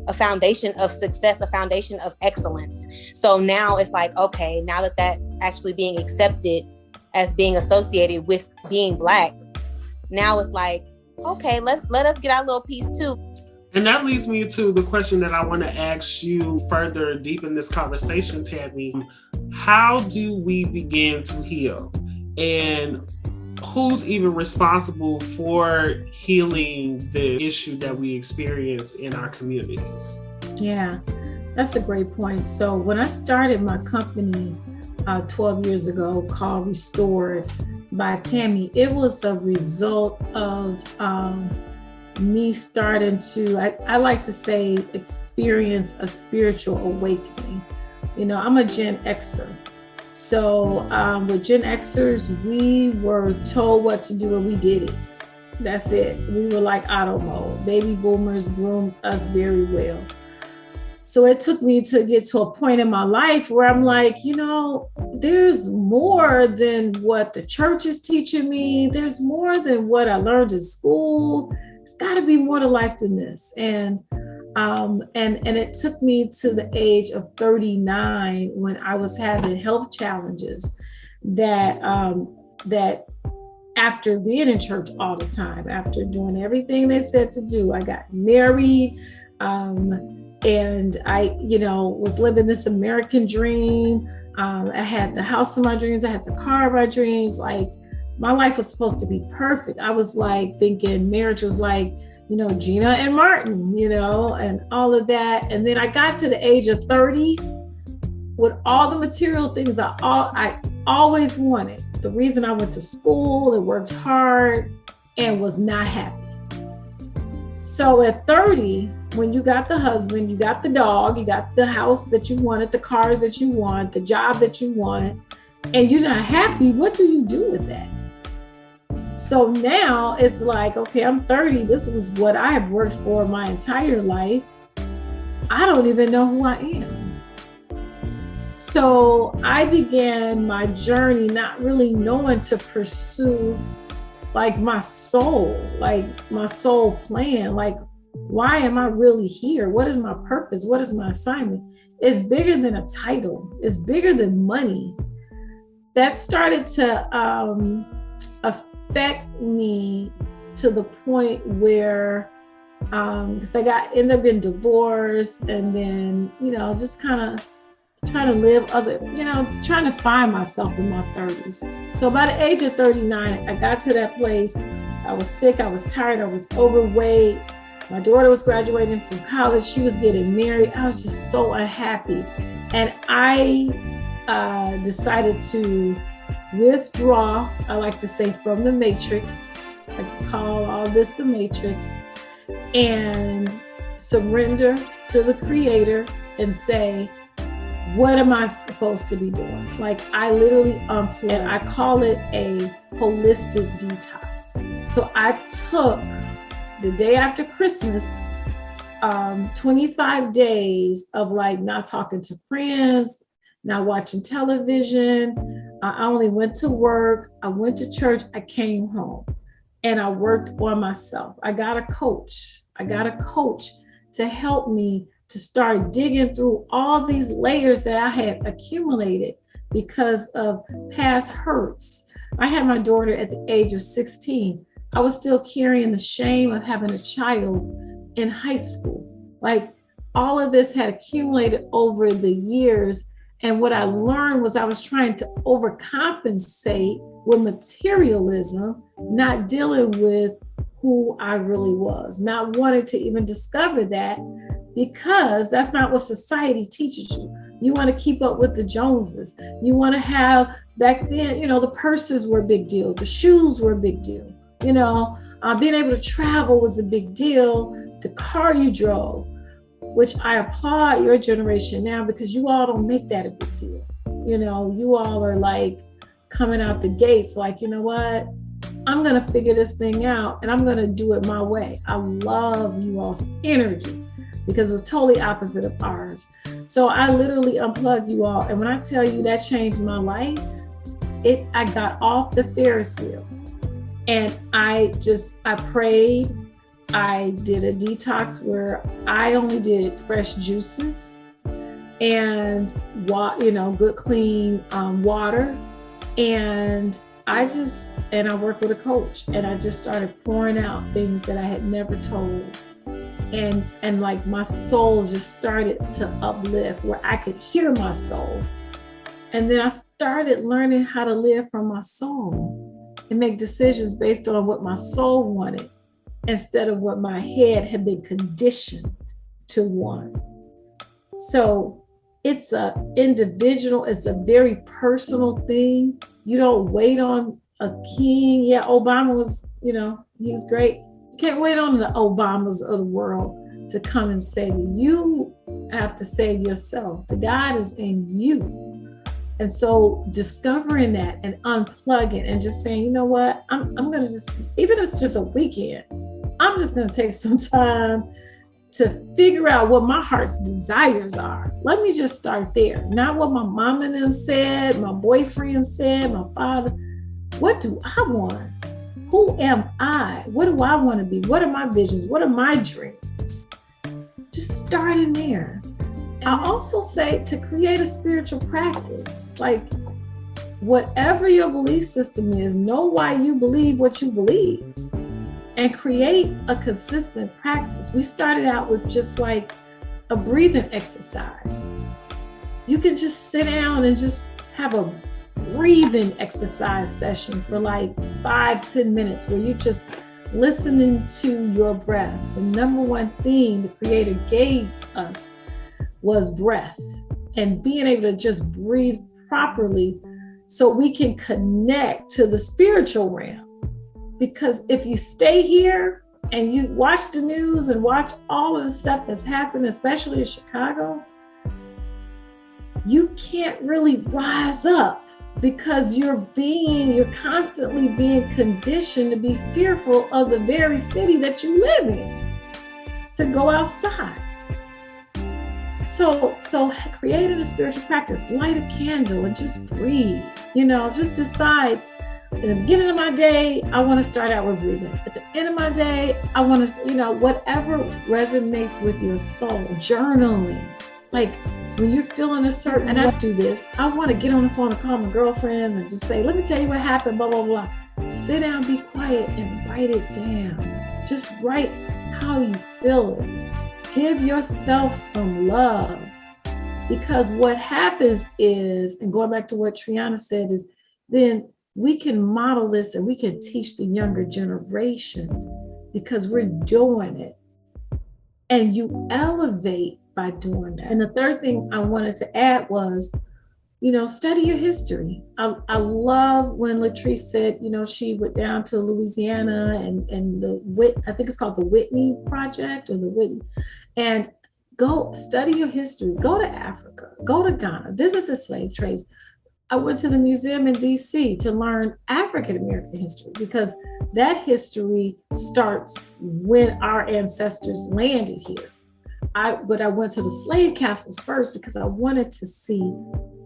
a foundation of success, a foundation of excellence. So now it's like, okay, now that that's actually being accepted as being associated with being Black, now it's like, okay, let us get our little piece too.
And that leads me to the question that I want to ask you further deep in this conversation, Tammye. How do we begin to heal? And who's even responsible for healing the issue that we experience in our communities?
Yeah, that's a great point. So when I started my company 12 years ago called Restored by Tammye, it was a result of me starting to, I like to say, experience a spiritual awakening. I'm a Gen Xer. So with Gen Xers, we were told what to do and we did it. That's it. We were like auto mode. Baby boomers groomed us very well. So it took me to get to a point in my life where I'm like, there's more than what the church is teaching me. There's more than what I learned in school. It's got to be more to life than this. And it took me to the age of 39 when I was having health challenges that after being in church all the time, after doing everything they said to do, I got married, and I, was living this American dream. I had the house of my dreams. I had the car of my dreams. Like, my life was supposed to be perfect. I was like thinking marriage was like, Gina and Martin, and all of that. And then I got to the age of 30 with all the material things I always wanted. The reason I went to school and worked hard and was not happy. So at 30, when you got the husband, you got the dog, you got the house that you wanted, the cars that you want, the job that you wanted, and you're not happy, what do you do with that? So now it's like, okay, I'm 30. This was what I have worked for my entire life. I don't even know who I am. So I began my journey not really knowing to pursue like my soul plan. Like, why am I really here? What is my purpose? What is my assignment? It's bigger than a title. It's bigger than money. That started to affect me to the point where, because I ended up getting divorced, and then, just kind of trying to live trying to find myself in my 30s. So by the age of 39, I got to that place. I was sick, I was tired, I was overweight. My daughter was graduating from college. She was getting married. I was just so unhappy. And I decided to withdraw, I like to say, from the matrix. I like to call all this the matrix, and surrender to the Creator and say, what am I supposed to be doing? Like, I literally unplugged. And I call it a holistic detox. So I took the day after Christmas, 25 days of like not talking to friends, not watching television. I only went to work. I went to church. I came home and I worked on myself. I got a coach. To help me to start digging through all these layers that I had accumulated because of past hurts. I had my daughter at the age of 16. I was still carrying the shame of having a child in high school. Like, all of this had accumulated over the years. And what I learned was I was trying to overcompensate with materialism, not dealing with who I really was, not wanting to even discover that, because that's not what society teaches you. You want to keep up with the Joneses. You want to have, back then, the purses were a big deal. The shoes were a big deal. Being able to travel was a big deal. The car you drove, which I applaud your generation now, because you all don't make that a big deal. You know, you all are like coming out the gates like, you know what? I'm going to figure this thing out and I'm going to do it my way. I love you all's energy because it was totally opposite of ours. So I literally unplugged you all. And when I tell you that changed my life, I got off the Ferris wheel and I prayed. I did a detox where I only did fresh juices and good clean water. And I work with a coach, and I just started pouring out things that I had never told. And like my soul just started to uplift where I could hear my soul. And then I started learning how to live from my soul and make decisions based on what my soul wanted instead of what my head had been conditioned to want. So it's a very personal thing. You don't wait on a king. Yeah, Obama was, he was great. You can't wait on the Obamas of the world to come and save you. You have to save yourself. The God is in you. And so discovering that and unplugging and just saying, you know what, I'm going to just, even if it's just a weekend, I'm just going to take some time to figure out what my heart's desires are. Let me just start there. Not what my mom and them said, my boyfriend said, my father. What do I want? Who am I? What do I want to be? What are my visions? What are my dreams? Just start in there. I also say to create a spiritual practice. Like whatever your belief system is, know why you believe what you believe. And create a consistent practice. We started out with just like a breathing exercise. You can just sit down and just have a breathing exercise session for like 5-10 minutes where you're just listening to your breath. The number one thing the Creator gave us was breath, and being able to just breathe properly so we can connect to the spiritual realm. Because if you stay here and you watch the news and watch all of the stuff that's happened, especially in Chicago, you can't really rise up because you're constantly being conditioned to be fearful of the very city that you live in, to go outside. So creating a spiritual practice, light a candle and just breathe, just decide. At the beginning of my day, I want to start out with breathing. At the end of my day, I want to, whatever resonates with your soul, journaling. Like when you're feeling a certain, and I do this, I want to get on the phone and call my girlfriends and just say, let me tell you what happened, blah, blah, blah. Sit down, be quiet, and write it down. Just write how you feel it. Give yourself some love. Because what happens is, and going back to what Treanna said, is then we can model this and we can teach the younger generations because we're doing it. And you elevate by doing that. And the third thing I wanted to add was, study your history. I love when Latrice said, she went down to Louisiana and I think it's called the Whitney Project or the Whitney, and go study your history. Go to Africa, go to Ghana, visit the slave trades. I went to the museum in DC to learn African American history because that history starts when our ancestors landed here. But I went to the slave castles first because I wanted to see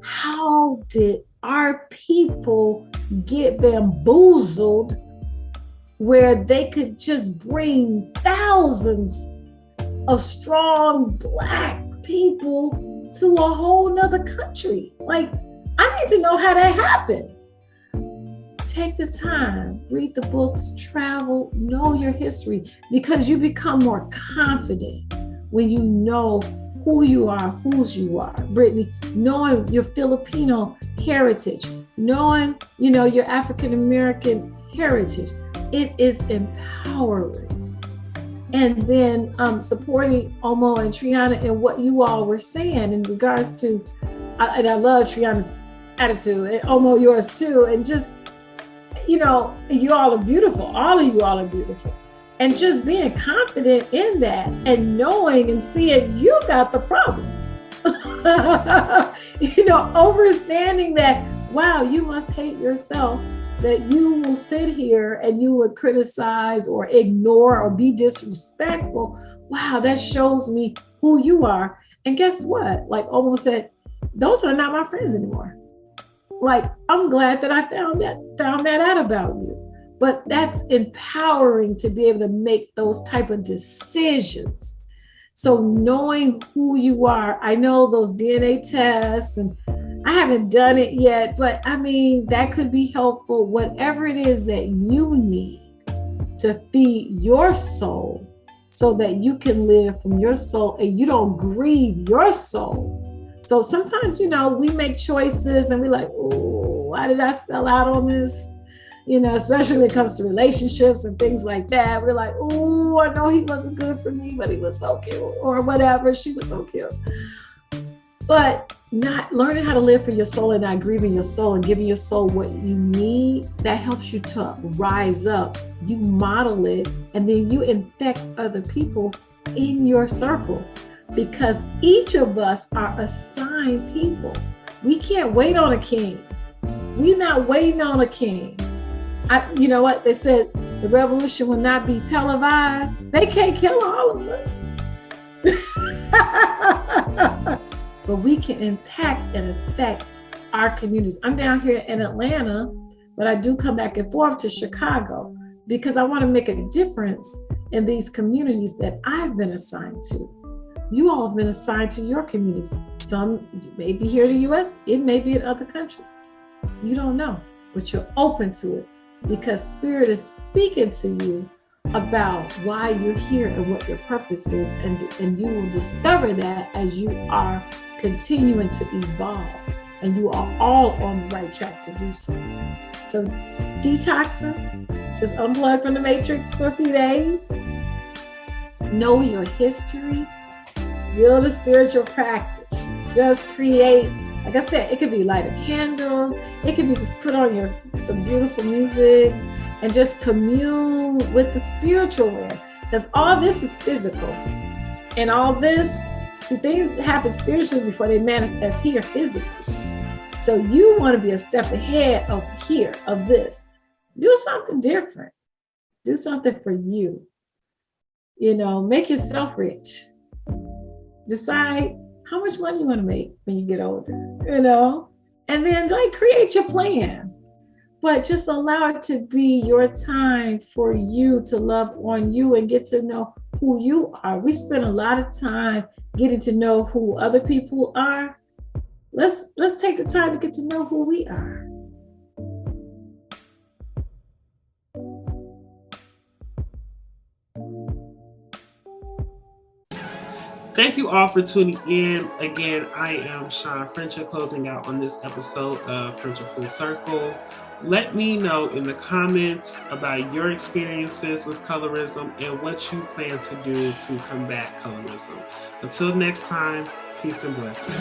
how did our people get bamboozled where they could just bring thousands of strong Black people to a whole nother country. Like, I need to know how that happened. Take the time, read the books, travel, know your history, because you become more confident when you know who you are, whose you are. Brittany, knowing your Filipino heritage, knowing, your African American heritage, it is empowering. And then supporting Omo and Treanna and what you all were saying in regards to, and I love Treanna's attitude, and Omo yours too, and just you know, you all are beautiful. All of you all are beautiful. And just being confident in that and knowing and seeing you got the problem. You know, understanding that, wow, you must hate yourself, that you will sit here and you would criticize or ignore or be disrespectful. Wow, that shows me who you are. And guess what? Like Omo said, those are not my friends anymore. Like, I'm glad that I found that out about you. But that's empowering to be able to make those type of decisions. So knowing who you are, I know those DNA tests, and I haven't done it yet, but I mean, that could be helpful. Whatever it is that you need to feed your soul so that you can live from your soul and you don't grieve your soul. So sometimes, you know, we make choices and we're like, oh, why did I sell out on this? You know, especially when it comes to relationships and things like that. We're like, oh, I know he wasn't good for me, but he was so cute, or whatever, she was so cute. But not learning how to live for your soul and not grieving your soul and giving your soul what you need, that helps you to rise up. You model it, and then you infect other people in your circle, because each of us are assigned people. We can't wait on a king. We're not waiting on a king. You know what? They said the revolution will not be televised. They can't kill all of us. But we can impact and affect our communities. I'm down here in Atlanta, but I do come back and forth to Chicago because I want to make a difference in these communities that I've been assigned to. You all have been assigned to your communities. Some may be here in the US, it may be in other countries. You don't know, but you're open to it because Spirit is speaking to you about why you're here and what your purpose is. And you will discover that as you are continuing to evolve, and you are all on the right track to do so. So detoxing, just unplug from the matrix for a few days. Know your history. Build a spiritual practice. Just create, like I said, it could be light a candle. It could be just put on some beautiful music and just commune with the spiritual realm. Because all this is physical. And all this, see, things happen spiritually before they manifest here physically. So you want to be a step ahead of here, of this. Do something different. Do something for you. You know, make yourself rich. Decide how much money you want to make when you get older, you know, and then like create your plan, but just allow it to be your time for you to love on you and get to know who you are. We spend a lot of time getting to know who other people are. Let's take the time to get to know who we are.
Thank you all for tuning in. Again, I am Frencha, closing out on this episode of Frenchafullcircle. Let me know in the comments about your experiences with colorism and what you plan to do to combat colorism. Until next time, peace and blessings.